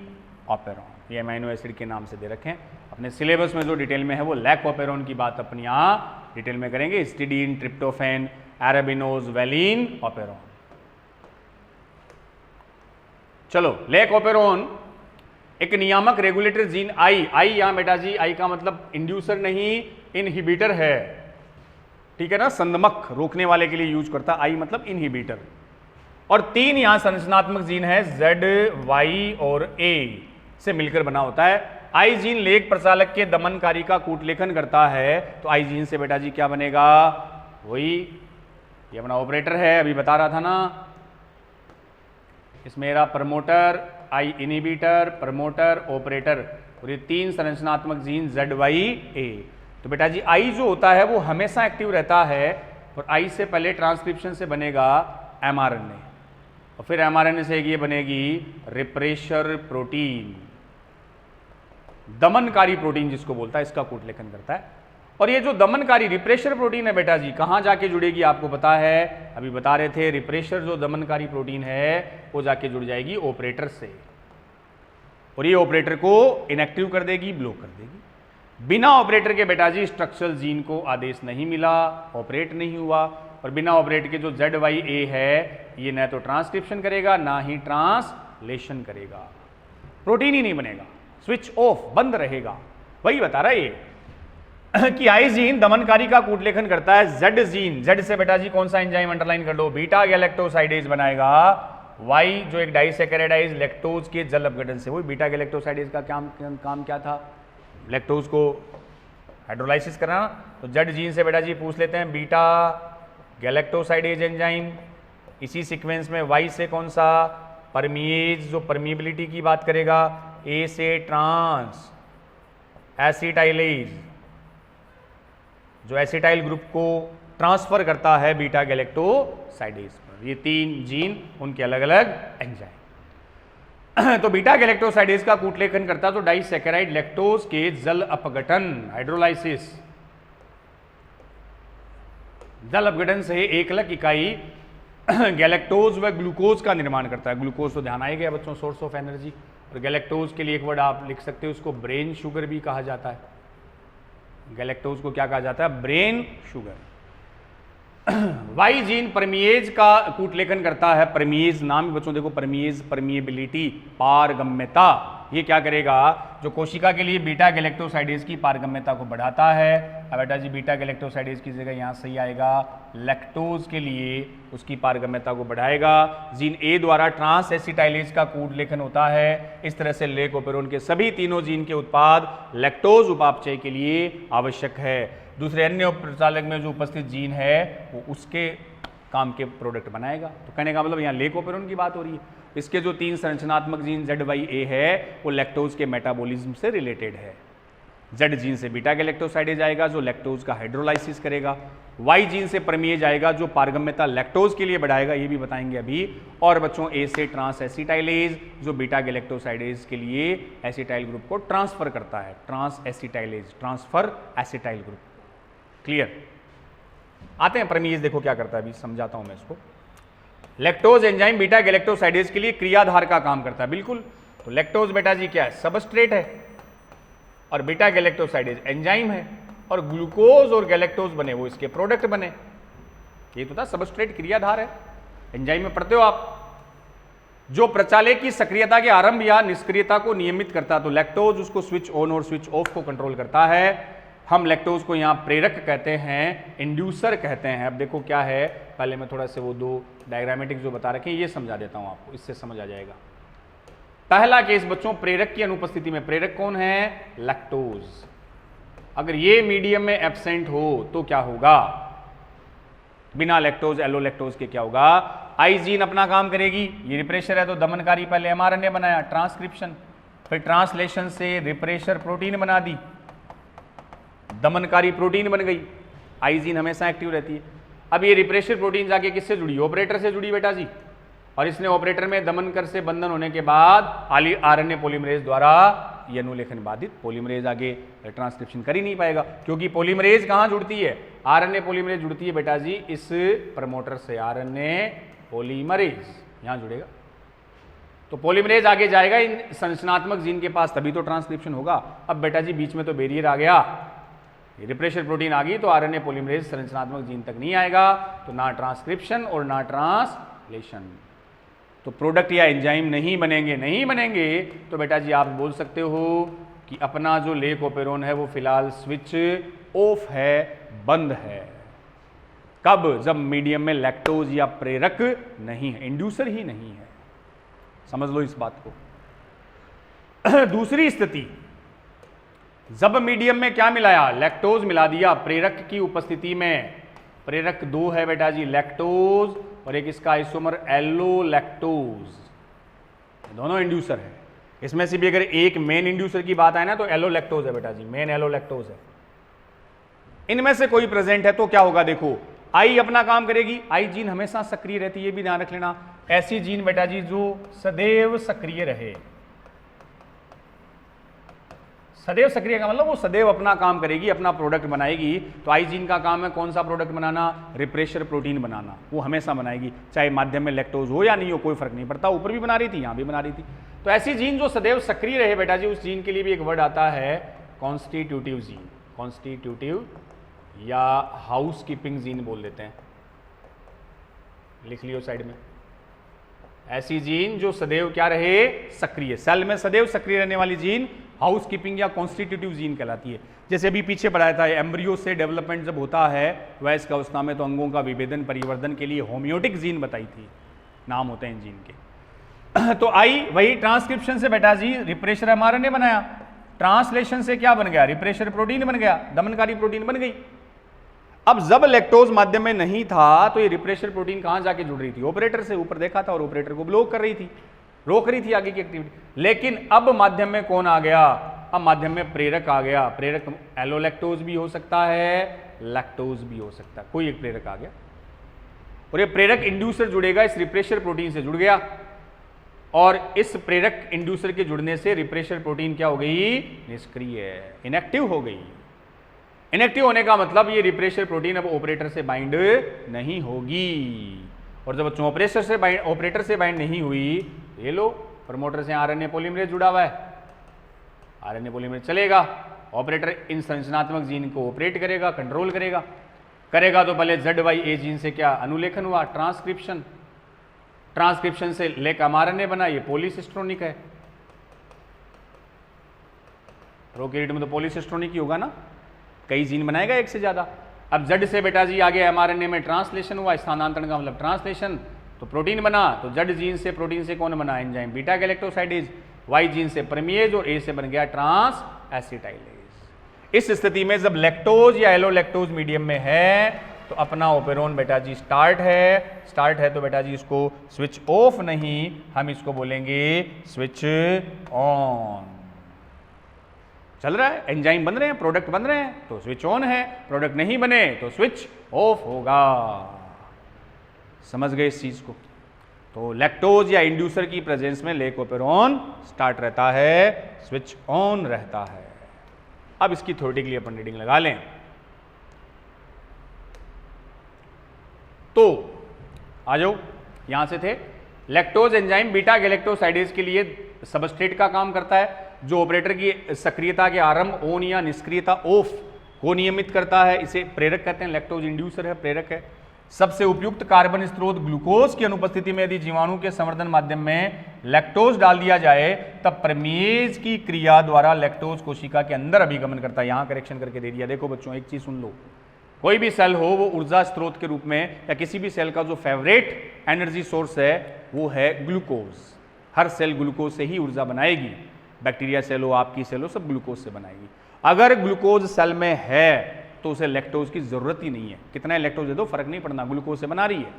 ओपेरोन, ये अमीनो एसिड के नाम से दे रखे हैं। अपने सिलेबस में जो डिटेल में है वो लैक ओपेरोन की बात अपन यहाँ डिटेल में करेंगे, हिस्टिडीन, ट्रिप्टोफैन, एरेबिनोज, वेलिन ओपेरोन। चलो, लेक ओपेरोन एक नियामक रेगुलेटर जीन आई यहाँ बेटा जी, आई का मतलब इंड्यूसर नहीं इनहिबिटर है, ठीक है ना, संदमक रोकने वाले के लिए यूज करता, आई मतलब इनहिबिटर। और 3 यहां संरचनात्मक जीन है Z, Y और A से मिलकर बना होता है। आई जीन लेक प्रचालक के दमनकारी का कूटलेखन करता है, तो आई जीन से बेटा जी क्या बनेगा, वही ये अपना ऑपरेटर है, अभी बता रहा था ना, इसमें मेरा प्रमोटर, आई इनहिबिटर, प्रमोटर, ऑपरेटर, और ये 3 संरचनात्मक जीन Z, Y, A। तो बेटा जी आई जो होता है वो हमेशा एक्टिव रहता है, और आई से पहले ट्रांसक्रिप्शन से बनेगा mRNA, और फिर mRNA से ये बनेगी रिप्रेशर प्रोटीन, दमनकारी प्रोटीन जिसको बोलता है, इसका कूटलेखन करता है। और ये जो दमनकारी रिप्रेशर प्रोटीन है बेटा जी कहाँ जाके जुड़ेगी आपको पता है, अभी बता रहे थे, रिप्रेशर जो दमनकारी प्रोटीन है वो जाके जुड़ जाएगी ऑपरेटर से, और ये ऑपरेटर को इनएक्टिव कर देगी, ब्लॉक कर देगी। बिना ऑपरेटर के बेटा जी स्ट्रक्चरल जीन को आदेश नहीं मिला, ऑपरेट नहीं हुआ, और बिना ऑपरेटर के जो Z, Y, A है ये न तो ट्रांसक्रिप्शन करेगा ना ही ट्रांसलेशन करेगा, प्रोटीन ही नहीं बनेगा, स्विच ऑफ, बंद रहेगा। वही बता रहा है ये कि आई जीन दमनकारी का कूटलेखन करता है, Z जीन, Z से बेटा जी कौन सा एंजाइम अंडरलाइन कर लो, बीटा गैलेक्टोसाइडेज बनाएगा, Y जो एक डाइसैकेराइडाइज लैक्टोज के जल अपघटन से, वही बीटा गैलेक्टोसाइडेज का काम क्या था, लैक्टोज को हाइड्रोलाइसिस करना। तो Z जीन से बेटा जी पूछ लेते हैं बीटा गैलेक्टोसाइडेज एंजाइम, इसी सीक्वेंस में Y से कौन सा, परमिएज जो परमिएबिलिटी की बात करेगा, A से ट्रांस एसिटाइलेज जो एसिटाइल ग्रुप को ट्रांसफर करता है बीटा गैलेक्टोसाइडेज पर। ये 3 जीन उनके अलग अलग एंजाइम। तो बीटा गैलेक्टोसाइडेज का कूटलेखन करता तो डाइसैकेराइड लैक्टोज के जल अपघटन हाइड्रोलाइसिस, जल अपघटन से एकलक इकाई गैलेक्टोज व ग्लूकोज का निर्माण करता है। ग्लूकोज तो ध्यान आएगा बच्चों, सोर्स ऑफ एनर्जी, और गैलेक्टोज के लिए एक वर्ड आप लिख सकते हो, उसको ब्रेन शुगर भी कहा जाता है। गैलेक्टोज को क्या कहा जाता है, brain sugar. Y gene permease का कूटलेखन करता है, परमिएज नाम बच्चों देखो, परमिएज परमिएबिलिटी, पारगम्यता, ये क्या करेगा, जो कोशिका के लिए बीटा गैलेक्टोसाइडेज की पारगम्यता को बढ़ाता है। अब बेटा जी बीटा गैलेक्टोसाइडेज की जगह यहाँ सही आएगा, लैक्टोज के लिए उसकी पारगम्यता को बढ़ाएगा। जीन ए द्वारा ट्रांस एसिटाइलेज का कूटलेखन होता है। इस तरह से लेक ओपेरोन के सभी तीनों जीन के उत्पाद लैक्टोज उपापचय के लिए आवश्यक है। दूसरे अन्य प्रचालक में जो उपस्थित जीन है वो उसके काम के प्रोडक्ट बनाएगा। तो कहने का मतलब यहाँ लेक ओपेरोन की बात हो रही है। इसके जो 3 संरचनात्मक जीन Z, Y, A है वो लैक्टोज के मेटाबॉलिज्म से रिलेटेड है। Z जीन से बीटा गैलेक्टोसाइडेज आएगा जो लैक्टोज का हाइड्रोलाइसिस करेगा। Y जीन से परमिएज आएगा जो पारगम्यता लैक्टोज के लिए बढ़ाएगा, ये भी बताएंगे अभी। और बच्चों A से ट्रांस एसिटाइलेज जो बीटा गैलेक्टोसाइडेज के लिए एसिटाइल ग्रुप को ट्रांसफर करता है। Trans acetylase, transfer acetyl group. Clear? आते हैं परमिएज, देखो क्या करता है, अभी समझाता हूं मैं इसको। लैक्टोज एंजाइम बीटा गैलेक्टोसाइडेज के लिए क्रियाधार का काम करता है, बिल्कुल। तो लैक्टोज बेटा जी क्या है, सबस्ट्रेट है, और बीटा गैलेक्टोसाइडेज एंजाइम है, और ग्लूकोज और गैलेक्टोज बने वो इसके प्रोडक्ट बने। ये तो था सबस्ट्रेट, क्रियाधार है। एंजाइम में पढ़ते हो आप, जो प्रचालक की सक्रियता के आरंभ या निष्क्रियता को नियमित करता, तो लैक्टोज उसको स्विच ऑन और स्विच ऑफ को कंट्रोल करता है। हम लैक्टोज को यहाँ प्रेरक कहते हैं, इंड्यूसर कहते हैं। अब देखो क्या है, पहले मैं थोड़ा से वो 2 डायग्रामेटिक जो बता रखे हैं ये समझा देता हूँ आपको, इससे समझ आ जाएगा। पहला केस बच्चों, प्रेरक की अनुपस्थिति में। प्रेरक कौन है, लैक्टोज। अगर ये मीडियम में एब्सेंट हो तो क्या होगा, बिना लैक्टोज एलोलैक्टोज के क्या होगा, आई जीन अपना काम करेगी, ये रिप्रेशर है तो दमनकारी, पहले एमआरएनए बनाया, ट्रांसक्रिप्शन, फिर ट्रांसलेशन से रिप्रेशर प्रोटीन बना दी, दमनकारी प्रोटीन बन गई। आई जीन हमेशा एक्टिव रहती है। अब ये रिप्रेशर प्रोटीन जाके किससे जुड़ी? ऑपरेटर से जुड़ी बेटा जी, और इसने ऑपरेटर में दमनकर से बंधन होने के बाद आरएनए पॉलीमरेज द्वारा ये अनुलेखन बाधित, पॉलीमरेज आगे ट्रांसक्रिप्शन कर ही नहीं पाएगा, क्योंकि पॉलीमरेज कहां जुड़ती है? आरएनए पॉलीमरेज जुड़ती है बेटा जी इस प्रमोटर से, आरएनए पॉलीमरेज यहां जुड़ेगा, तो पॉलीमरेज आगे जाएगा इन संरचनात्मक जीन के पास, तभी तो ट्रांसक्रिप्शन होगा। अब बेटा जी बीच में तो बैरियर आ गया, रिप्रेशर प्रोटीन आ गई, तो आरएनए पॉलीमरेज संरचनात्मक जीन तक नहीं आएगा, तो ना ट्रांसक्रिप्शन और ना ट्रांसलेशन, तो प्रोडक्ट या एंजाइम नहीं बनेंगे। तो बेटा जी आप बोल सकते हो कि अपना जो लेकोपेरोन है वो फिलहाल स्विच ऑफ है, बंद है। कब? जब मीडियम में लैक्टोज या प्रेरक नहीं है, इंड्यूसर ही नहीं है। समझ लो इस बात को। दूसरी स्थिति, जब मीडियम में क्या मिलाया? लैक्टोज मिला दिया प्रेरक की उपस्थिति में। प्रेरक दो है बेटा जी, लैक्टोज और एक इसका आइसोमर एलोलैक्टोज, दोनों इंड्यूसर है। इसमें से भी अगर एक मेन इंड्यूसर की बात आए ना तो एलोलैक्टोज है बेटा जी, मेन एलोलैक्टोज है। इनमें से कोई प्रेजेंट है तो क्या होगा? देखो आई अपना काम करेगी, आई जीन हमेशा सक्रिय रहती है, ये भी ध्यान रख लेना। ऐसी जीन बेटा जी जो सदैव सक्रिय रहे, सदैव सक्रिय का मतलब वो सदैव अपना काम करेगी, अपना प्रोडक्ट बनाएगी। तो आई जीन का काम है कौन सा प्रोडक्ट बनाना? रिप्रेशर प्रोटीन बनाना, वो हमेशा बनाएगी, चाहे माध्यम में लैक्टोज हो या नहीं हो, कोई फर्क नहीं पड़ता। ऊपर भी बना रही थी, यहां भी बना रही थी। तो ऐसी जीन जो सदैव सक्रिय रहे बेटा जी, उस जीन के लिए भी एक वर्ड आता है कॉन्स्टिट्यूटिव जीन, कॉन्स्टिट्यूटिव या हाउस कीपिंग जीन बोल देते हैं, लिख लियो साइड में। ऐसी जीन जो सदैव क्या रहे? सक्रिय, सेल में सदैव सक्रिय रहने वाली जीन हाउस कीपिंग या कॉन्स्टिट्यूटिव जीन कहलाती है। जैसे अभी पीछे पढ़ाया था, एम्ब्रियो से डेवलपमेंट जब होता है वयस्क अवस्था में, तो अंगों का विभेदन परिवर्धन के लिए होम्योटिक जीन बताई थी, नाम होते हैं जीन के। तो आई वही ट्रांसक्रिप्शन से बेटा जी रिप्रेशर एमआरएनए बनाया, ट्रांसलेशन से क्या बन गया? रिप्रेशर प्रोटीन बन गया, दमनकारी प्रोटीन बन गई। अब जब लैक्टोज माध्यम में नहीं था तो ये रिप्रेशर प्रोटीन कहां जाके जुड़ रही थी? ऑपरेटर से, ऊपर देखा था, और ऑपरेटर को ब्लॉक कर रही थी, रोक रही थी आगे की एक्टिविटी। लेकिन अब माध्यम में कौन आ गया? अब माध्यम में प्रेरक आ गया। प्रेरक एलोलैक्टोज भी हो सकता है, लैक्टोज भी हो सकता है, कोई एक प्रेरक आ गया, और ये प्रेरक इंड्यूसर जुड़ेगा इस रिप्रेशर प्रोटीन से, जुड़ गया। और इस प्रेरक इंड्यूसर के जुड़ने से रिप्रेशर प्रोटीन क्या हो गई? निष्क्रिय, इनएक्टिव हो गई। इनएक्टिव होने का मतलब ये रिप्रेशर प्रोटीन अब ऑपरेटर से बाइंड नहीं होगी, और जब बच्चों ऑपरेटर से बाइंड नहीं हुई, ये लो प्रमोटर से आरएनए पॉलीमरेज जुड़ा हुआ है, आरएनए पॉलीमरेज चलेगा, ऑपरेटर इन संरचनात्मक जीन को ऑपरेट करेगा, कंट्रोल करेगा। तो पहले ZYA जीन से क्या अनुलेखन हुआ? ट्रांसक्रिप्शन, ट्रांसक्रिप्शन से लेक एमआरएनए बना, ये पॉलीसिस्ट्रोनिक है। प्रोकैरियोट में तो पॉलीसिस्ट्रोनिक ही होगा ना, कई जीन बनाएगा एक से ज्यादा। अब Z से बेटा जी आगे एमआरएनए में ट्रांसलेशन हुआ, स्थानांतरण का मतलब ट्रांसलेशन, तो प्रोटीन बना। तो Z जीन से प्रोटीन से कौन बना? Enzyme beta galactosidase. Y gene से परमिएज, और A से बन गया ट्रांस एसिटाइलेज। इस स्थिति में जब लैक्टोज या एलोलैक्टोज मीडियम में है तो अपना ओपेरोन बेटा जी स्टार्ट है तो बेटा जी इसको स्विच ऑफ नहीं, हम इसको बोलेंगे स्विच ऑन। चल रहा है, एंजाइम बन रहे हैं, प्रोडक्ट बन रहे हैं तो स्विच ऑन है, प्रोडक्ट नहीं बने तो स्विच ऑफ होगा। समझ गए इस चीज को? तो लैक्टोज या इंड्यूसर की प्रेजेंस में लेकोपेरोन स्टार्ट रहता है, स्विच ऑन रहता है। अब इसकी थ्योरेटिकली अपन रीडिंग लगा लें तो आ जाओ, यहां से थे। लैक्टोज एंजाइम बीटा गैलेक्टोसाइडेज के लिए सबस्ट्रेट का काम करता है, जो ऑपरेटर की सक्रियता के आरंभ ऑन या निष्क्रियता ऑफ को नियमित करता है। इसे प्रेरक कहते हैं, लैक्टोज इंड्यूसर है, प्रेरक है। सबसे उपयुक्त कार्बन स्रोत ग्लूकोज की अनुपस्थिति में यदि जीवाणु के संवर्धन माध्यम में लैक्टोज डाल दिया जाए तब परमेज की क्रिया द्वारा लैक्टोज कोशिका के अंदर अभिगमन करता है। यहां करेक्शन करके दे दिया। देखो बच्चों एक चीज सुन लो, कोई भी सेल हो वो ऊर्जा स्रोत के रूप में या किसी भी सेल का जो फेवरेट एनर्जी सोर्स है वो है ग्लूकोज। हर सेल ग्लूकोज से ही ऊर्जा बनाएगी, बैक्टीरिया सेल हो, आपकी सेल हो, सब ग्लूकोज से बनाएगी। अगर ग्लूकोज सेल में है तो उसे लैक्टोज की जरूरत ही नहीं है, कितना लैक्टोज दे दो फर्क नहीं पड़ना, ग्लूकोज से बना रही है।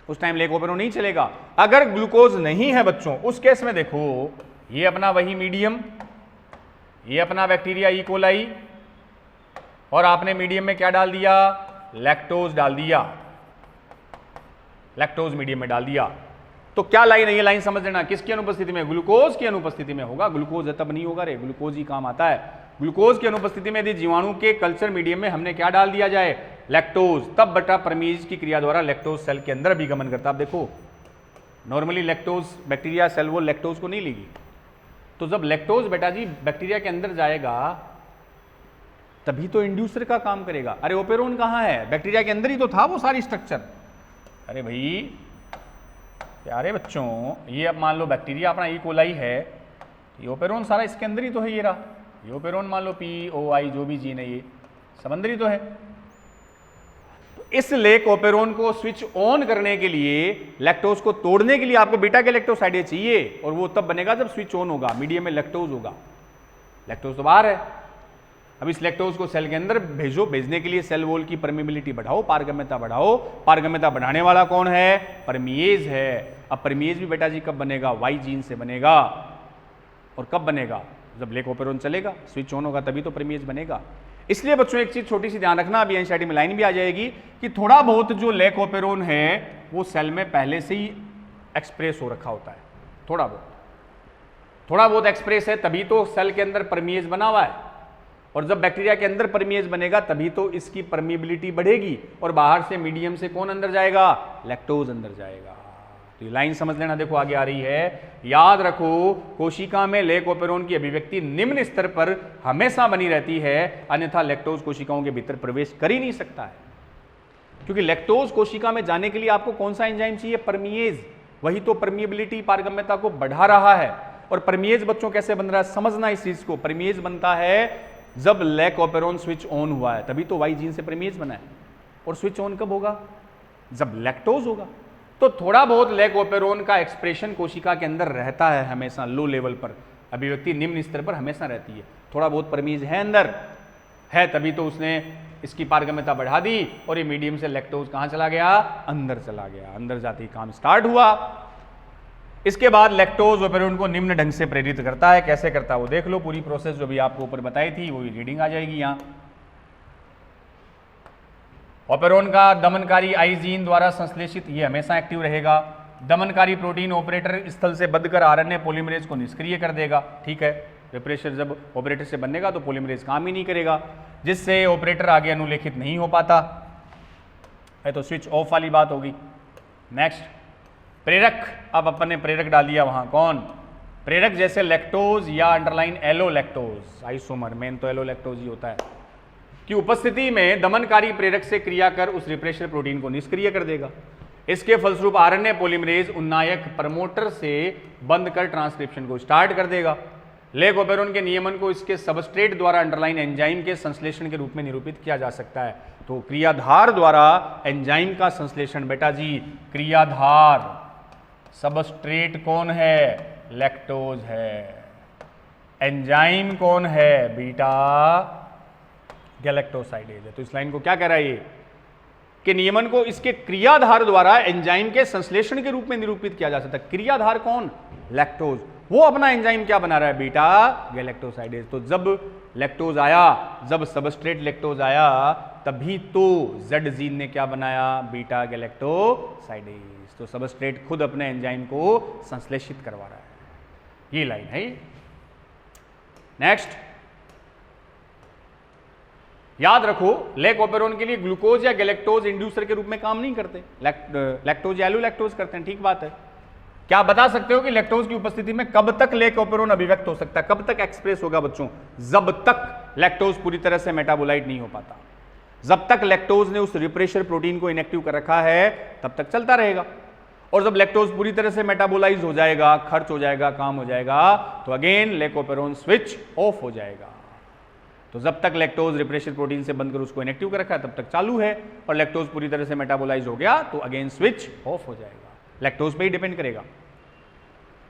उस टाइम लेक ओपेरोन नहीं चलेगा। अगर ग्लूकोज नहीं है बच्चों, उस केस में देखो ये अपना वही मीडियम, ये अपना बैक्टीरिया ई कोलाई, और आपने मीडियम में क्या डाल दिया, लैक्टोज डाल दिया, लैक्टोज मीडियम में डाल दिया। तो क्या लाइन है, ये लाइन समझ लेना, किसकी अनुपस्थिति में, ग्लूकोज की अनुपस्थिति में होगा। ग्लूकोज है तब नहीं होगा रे, ग्लूकोज ही काम आता है। ग्लूकोज की अनुपस्थिति में यदि जीवाणु के कल्चर मीडियम में हमने क्या डाल दिया जाए, लैक्टोज, तब बटा परमीज की क्रिया द्वारा लैक्टोज सेल के अंदर भी गमन करता। आप देखो नॉर्मली लैक्टोज बैक्टीरिया सेल वो लैक्टोज को नहीं लेगी, तो जब लैक्टोज बेटा जी बैक्टीरिया के अंदर जाएगा तभी तो इंड्यूसर का काम करेगा। अरे ओपेरोन कहाँ है, बैक्टीरिया के अंदर ही तो था वो सारी स्ट्रक्चर। अरे भाई प्यारे बच्चों, ये अब मान लो बैक्टीरिया अपना ई कोलाई है, ये ओपेरोन सारा इसके अंदर ही तो है, ये रहा ये ओपेरोन, मान लो POI जो भी जीन है ये सब अंदर ही तो है। तो इस लेक ओपेरोन को स्विच ऑन करने के लिए, लैक्टोज को तोड़ने के लिए आपको बीटा गैलेक्टोसाइडेज चाहिए, और वो तब बनेगा जब स्विच ऑन होगा, मीडियम में लैक्टोज होगा। लैक्टोज तो बाहर है, अब इस लैक्टोज को सेल के अंदर भेजो, भेजने के लिए सेल वॉल की परमिबिलिटी बढ़ाओ, पारगम्यता बढ़ाओ। पारगम्यता बढ़ाने वाला कौन है, परमिएज है। अब परमिएज भी बेटा जी कब बनेगा, वाई जीन से बनेगा, और कब बनेगा, जब लेक ओपेरोन चलेगा, स्विच ऑन होगा तभी तो परमिएज बनेगा। इसलिए बच्चों एक चीज छोटी सी ध्यान रखना, अभी एनसीईआरटी में लाइन भी आ जाएगी कि थोड़ा बहुत जो लेक ओपेरोन है वो सेल में पहले से ही एक्सप्रेस हो रखा होता है, थोड़ा बहुत एक्सप्रेस है, तभी तो सेल के अंदर परमिएज बना हुआ है। और जब बैक्टीरिया के अंदर परमिएज बनेगा तभी तो इसकी परमिबिलिटी बढ़ेगी, और बाहर से मीडियम से कौन अंदर जाएगा, लैक्टोज अंदर जाएगा। तो ये लाइन समझ लेना, देखो आगे आ रही है, याद रखो कोशिका में लेक ओपेरोन की अभिव्यक्ति निम्न स्तर पर हमेशा बनी रहती है, अन्यथा लैक्टोज कोशिकाओं के भीतर प्रवेश कर ही नहीं सकता है। क्योंकि लैक्टोज कोशिका में जाने के लिए आपको कौन सा एंजाइम चाहिए, परमिएज, वही तो परमिएबिलिटी पारगम्यता को बढ़ा रहा है। और परमिएज बच्चों कैसे बन रहा है, समझना इस चीज को। परमिएज बनता है जब लेक ओपेरोन स्विच ऑन हुआ है, तभी तो वाई जीन से परमिएज बना है। और स्विच ऑन कब होगा, जब लैक्टोज होगा। तो थोड़ा बहुत लेक ओपेरोन का एक्सप्रेशन कोशिका के अंदर रहता है हमेशा, लो लेवल पर, अभिव्यक्ति निम्न स्तर पर हमेशा रहती है। थोड़ा बहुत परमीज है अंदर है, तभी तो उसने इसकी पारगम्यता बढ़ा दी, और ये मीडियम से लैक्टोज कहां चला गया, अंदर चला गया। अंदर जाते ही काम स्टार्ट हुआ। इसके बाद लैक्टोज ओपेरोन को निम्न ढंग से प्रेरित करता है। कैसे करता है वो देख लो, पूरी प्रोसेस जो भी आपको ऊपर बताई थी वो रीडिंग आ जाएगी यहाँ। ओपेरोन का दमनकारी आई जीन द्वारा संश्लेषित, ये हमेशा एक्टिव रहेगा। दमनकारी प्रोटीन ऑपरेटर स्थल से बंधकर आरएनए पॉलीमरेज को निष्क्रिय कर देगा। ठीक है, रिप्रेशर जब ऑपरेटर से बनेगा तो पॉलीमरेज काम ही नहीं करेगा, जिससे ऑपरेटर आगे अनुलेखित नहीं हो पाता है, तो स्विच ऑफ वाली बात होगी। नेक्स्ट प्रेरक, अब अपन ने प्रेरक डाल दिया वहां, कौन, प्रेरक जैसे लैक्टोज या underline allo lactose isomer, main तो एलो लैक्टोज ही होता है, की उपस्थिति में दमनकारी प्रेरक से क्रिया कर उस रिप्रेशर प्रोटीन को निष्क्रिय कर देगा। इसके फलस्वरूप आरएनए पॉलीमरेज उन्नायक प्रमोटर से बंद कर ट्रांसक्रिप्शन को स्टार्ट कर देगा। लेक ओपेरोन के नियमन को इसके सबस्ट्रेट द्वारा अंडरलाइन एंजाइम के संश्लेषण के रूप में निरूपित किया जा सकता है। तो क्रियाधार द्वारा एंजाइम का संश्लेषण, बेटा जी क्रियाधार, सबस्ट्रेट कौन है, लैक्टोज है, एंजाइम कौन है, बीटा गैलेक्टोसाइडेज है। तो इस लाइन को क्या कह रहा है ये, कि नियमन को इसके क्रियाधार द्वारा एंजाइम के संश्लेषण के रूप में निरूपित किया जा सकता है। क्रियाधार कौन, लैक्टोज, वो अपना एंजाइम क्या बना रहा है, बीटा गैलेक्टोसाइडेज। तो जब लैक्टोज आया, जब सबस्ट्रेट लैक्टोज आया, तभी तो जेड जीन ने क्या बनाया, बीटा गैलेक्टोसाइडेज। तो सबस्ट्रेट खुद अपने एंजाइम को संश्लेषित करवा रहा है, ये लाइन है। नेक्स्ट याद रखो, लेक ओपेरोन के लिए ग्लूकोज या गैलेक्टोज इंड्यूसर के रूप में काम नहीं करते, लैक्टोज या एलोलैक्टोज करते हैं। ठीक बात है। क्या बता सकते हो कि लैक्टोज की उपस्थिति में कब तक लेक ओपेरोन अभिव्यक्त हो सकता है, कब तक एक्सप्रेस होगा बच्चों, जब तक लैक्टोज पूरी तरह से मेटाबोलाइट नहीं हो पाता। जब तक लैक्टोज ने उस रिप्रेशर प्रोटीन को इनएक्टिव कर रखा है तब तक चलता रहेगा, और जब लैक्टोज पूरी तरह से मेटाबोलाइज हो जाएगा, खर्च हो जाएगा, काम हो जाएगा, तो again lake operon switch off हो जाएगा। तो जब तक लैक्टोज रिप्रेशर प्रोटीन से बंद कर उसको इनएक्टिव कर रखा है तब तक चालू है, और लैक्टोज पूरी तरह से मेटाबोलाइज हो गया तो अगेन स्विच ऑफ हो जाएगा। लैक्टोज पे ही डिपेंड करेगा।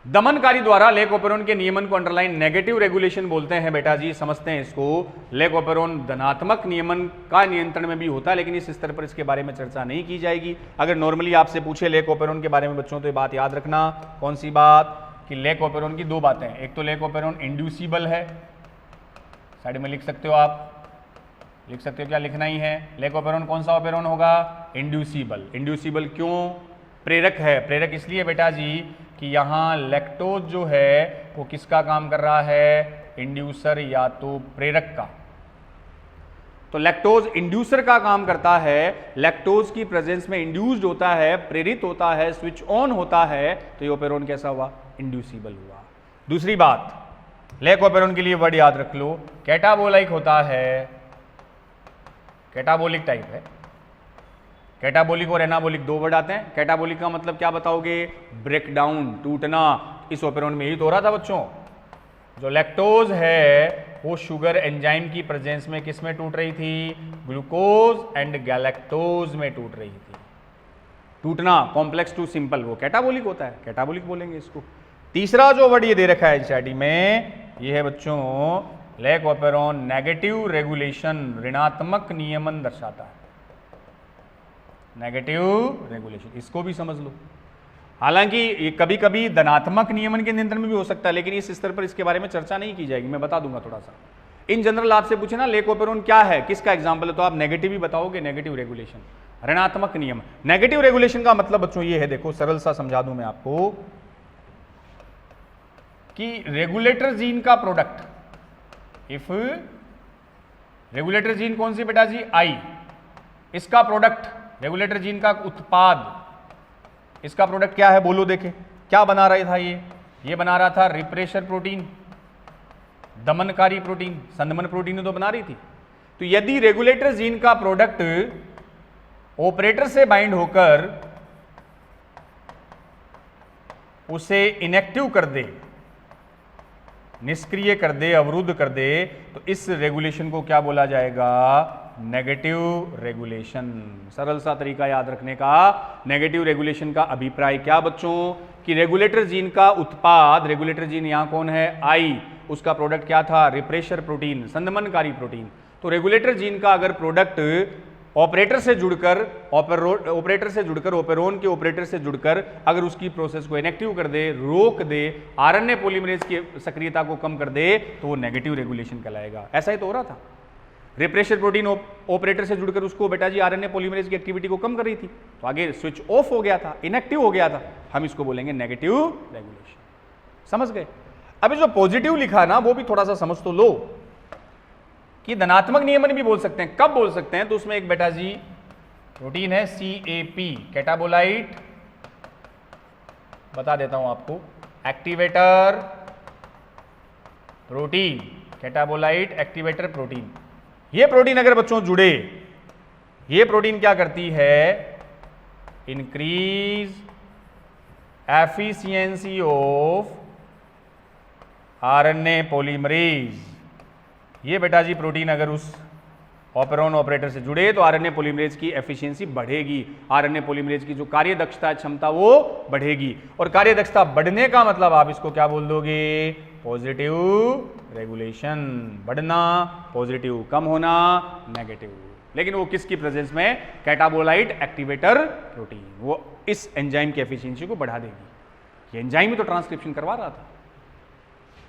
दमनकारी द्वारा लेक ओपेरोन के नियमन को अंडरलाइन नेगेटिव रेगुलेशन बोलते हैं बेटा जी, समझते हैं इसको। लेक ओपेरोन धनात्मक नियमन का नियंत्रण में भी होता है, लेकिन इस स्तर पर इसके बारे में चर्चा नहीं की जाएगी। अगर नॉर्मली आपसे पूछे लेक ओपेरोन के बारे में बच्चों, तो ये बात याद रखना। कौन सी बात? कि लेक ओपेरोन की दो बातें हैं। एक तो लेक ओपेरोन इंड्यूसिबल है, साइड में लिख सकते हो आप, लिख सकते हो, क्या लिखना ही है। लेक ओपेरोन कौन सा ओपेरोन होगा? इंड्यूसिबल। इंड्यूसिबल क्यों? प्रेरक है। प्रेरक इसलिए बेटा जी कि यहाँ लैक्टोज जो है वो किसका काम कर रहा है? इंड्यूसर या तो प्रेरक का। तो लैक्टोज इंड्यूसर का काम करता है। लैक्टोज की प्रेजेंस में इंड्यूस्ड होता है, प्रेरित होता है, स्विच ऑन होता है, तो ये ओपेरोन कैसा हुआ? इंड्यूसिबल हुआ। दूसरी बात, लेक ओपेरोन के लिए वर्ड याद रख लो, कैटाबोलाइक होता है, कैटाबोलिक टाइप है। कैटाबोलिक और एनाबोलिक दो वर्ड आते हैं। कैटाबोलिक का मतलब क्या बताओगे? ब्रेकडाउन, टूटना। इस ओपेरोन में यही तो हो रहा था बच्चों। जो लैक्टोज है वो शुगर एंजाइम की प्रेजेंस में किस में टूट रही थी? ग्लूकोज एंड गैलेक्टोज में टूट रही थी। टूटना, कॉम्प्लेक्स टू सिंपल, वो कैटाबोलिक होता है, कैटाबोलिक बोलेंगे इसको। तीसरा जो वर्ड ये दे रखा है एनसीईआरटी में, ये है बच्चों लेक ओपेरोन नेगेटिव रेगुलेशन, ऋणात्मक नियमन दर्शाता है। नेगेटिव रेगुलेशन, इसको भी समझ लो। हालांकि ये कभी कभी धनात्मक नियमन के नियंत्रण में भी हो सकता है, लेकिन इस स्तर पर इसके बारे में चर्चा नहीं की जाएगी, मैं बता दूंगा थोड़ा सा। इन जनरल आपसे पूछे ना लेक ओपेरोन क्या है, किसका एग्जाम्पल है, तो आप नेगेटिव ही बताओगे। नेगेटिव रेगुलेशन, ऋणात्मक नियम। नेगेटिव रेगुलेशन का मतलब बच्चों ये है, देखो सरल सा समझा दूं मैं आपको, कि रेगुलेटर जीन का प्रोडक्ट, इफ रेगुलेटर जीन कौन सी बेटा जी? आई। इसका प्रोडक्ट, रेगुलेटर जीन का उत्पाद, इसका प्रोडक्ट क्या है बोलो देखे, क्या बना रहा था ये बना रहा था रिप्रेशर प्रोटीन, दमनकारी प्रोटीन, संदमन प्रोटीन तो बना रही थी। तो यदि रेगुलेटर जीन का प्रोडक्ट ऑपरेटर से बाइंड होकर उसे इनएक्टिव कर दे, निष्क्रिय कर दे, अवरुद्ध कर दे, तो इस रेगुलेशन को क्या बोला जाएगा? Negative regulation. सरल सा तरीका याद रखने का। नेगेटिव रेगुलेशन का अभिप्राय क्या बच्चों? कि रेगुलेटर जीन का उत्पाद, रेगुलेटर जीन यहां कौन है? आई। उसका प्रोडक्ट क्या था? रिप्रेशर प्रोटीन, संदमनकारी प्रोटीन। तो रेगुलेटर जीन का अगर प्रोडक्ट ऑपरेटर से जुड़कर ओपेरोन के ऑपरेटर से जुड़कर अगर उसकी प्रोसेस को इनएक्टिव कर दे, रोक दे, आरएनए पॉलीमरेज की सक्रियता को कम कर दे, तो वो नेगेटिव रेगुलेशन कहलाएगा। ऐसा ही तो हो रहा था। रिप्रेशर प्रोटीन ऑपरेटर से जुड़कर उसको बेटा जी आरएनए पॉलीमरेज की एक्टिविटी को कम कर रही थी, तो आगे स्विच ऑफ हो गया था, इनएक्टिव हो गया था, हम इसको बोलेंगे नेगेटिव रेगुलेशन। समझ गए? अभी जो पॉजिटिव लिखा ना वो भी थोड़ा सा समझ तो लो, कि धनात्मक नियमन भी बोल सकते हैं। कब बोल सकते हैं? तो उसमें एक बेटा जी प्रोटीन है CAP, कैटाबोलाइट, बता देता हूं आपको, एक्टिवेटर प्रोटीन, कैटाबोलाइट एक्टिवेटर प्रोटीन। ये प्रोटीन अगर बच्चों जुड़े, ये प्रोटीन क्या करती है? Increase efficiency of RNA polymerase. ये बेटा जी प्रोटीन अगर उस ओपेरोन ऑपरेटर से जुड़े तो आरएनए पॉलीमरेज की एफिशिएंसी बढ़ेगी, आरएनए पॉलीमरेज की जो कार्य दक्षता है, क्षमता, वो बढ़ेगी। और कार्य दक्षता बढ़ने का मतलब आप इसको क्या बोल दोगे? Positive regulation. बढ़ना पॉजिटिव, कम होना नेगेटिव। लेकिन वो किसकी प्रेजेंस में? कैटाबोलाइट एक्टिवेटर प्रोटीन। वो इस एंजाइम की एफिशिएंसी को बढ़ा देगी। ये एंजाइम ही तो ट्रांसक्रिप्शन करवा रहा था।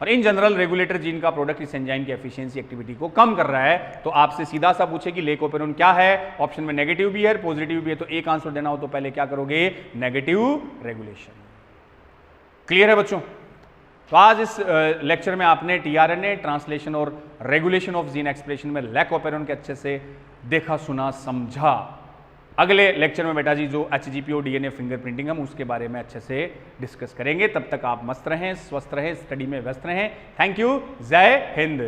और इन जनरल रेगुलेटर जीन का प्रोडक्ट इस एंजाइम की एफिशिएंसी एक्टिविटी को कम कर रहा है। तो आपसे सीधा सा पूछे कि लेक ओपेरोन क्या है, ऑप्शन में नेगेटिव भी है, पॉजिटिव भी है, तो एक आंसर देना हो तो पहले क्या करोगे? Negative regulation. क्लियर है बच्चों? तो आज इस लेक्चर में आपने टीआरएनए, ट्रांसलेशन और रेगुलेशन ऑफ जीन एक्सप्रेशन में लेक ओपेरोन के अच्छे से देखा, सुना, समझा। अगले लेक्चर में बेटा जी जो HGPO DNA फिंगरप्रिंटिंग हम उसके बारे में अच्छे से डिस्कस करेंगे। तब तक आप मस्त रहें, स्वस्थ रहें, स्टडी में व्यस्त रहें। Thank you. जय हिंद।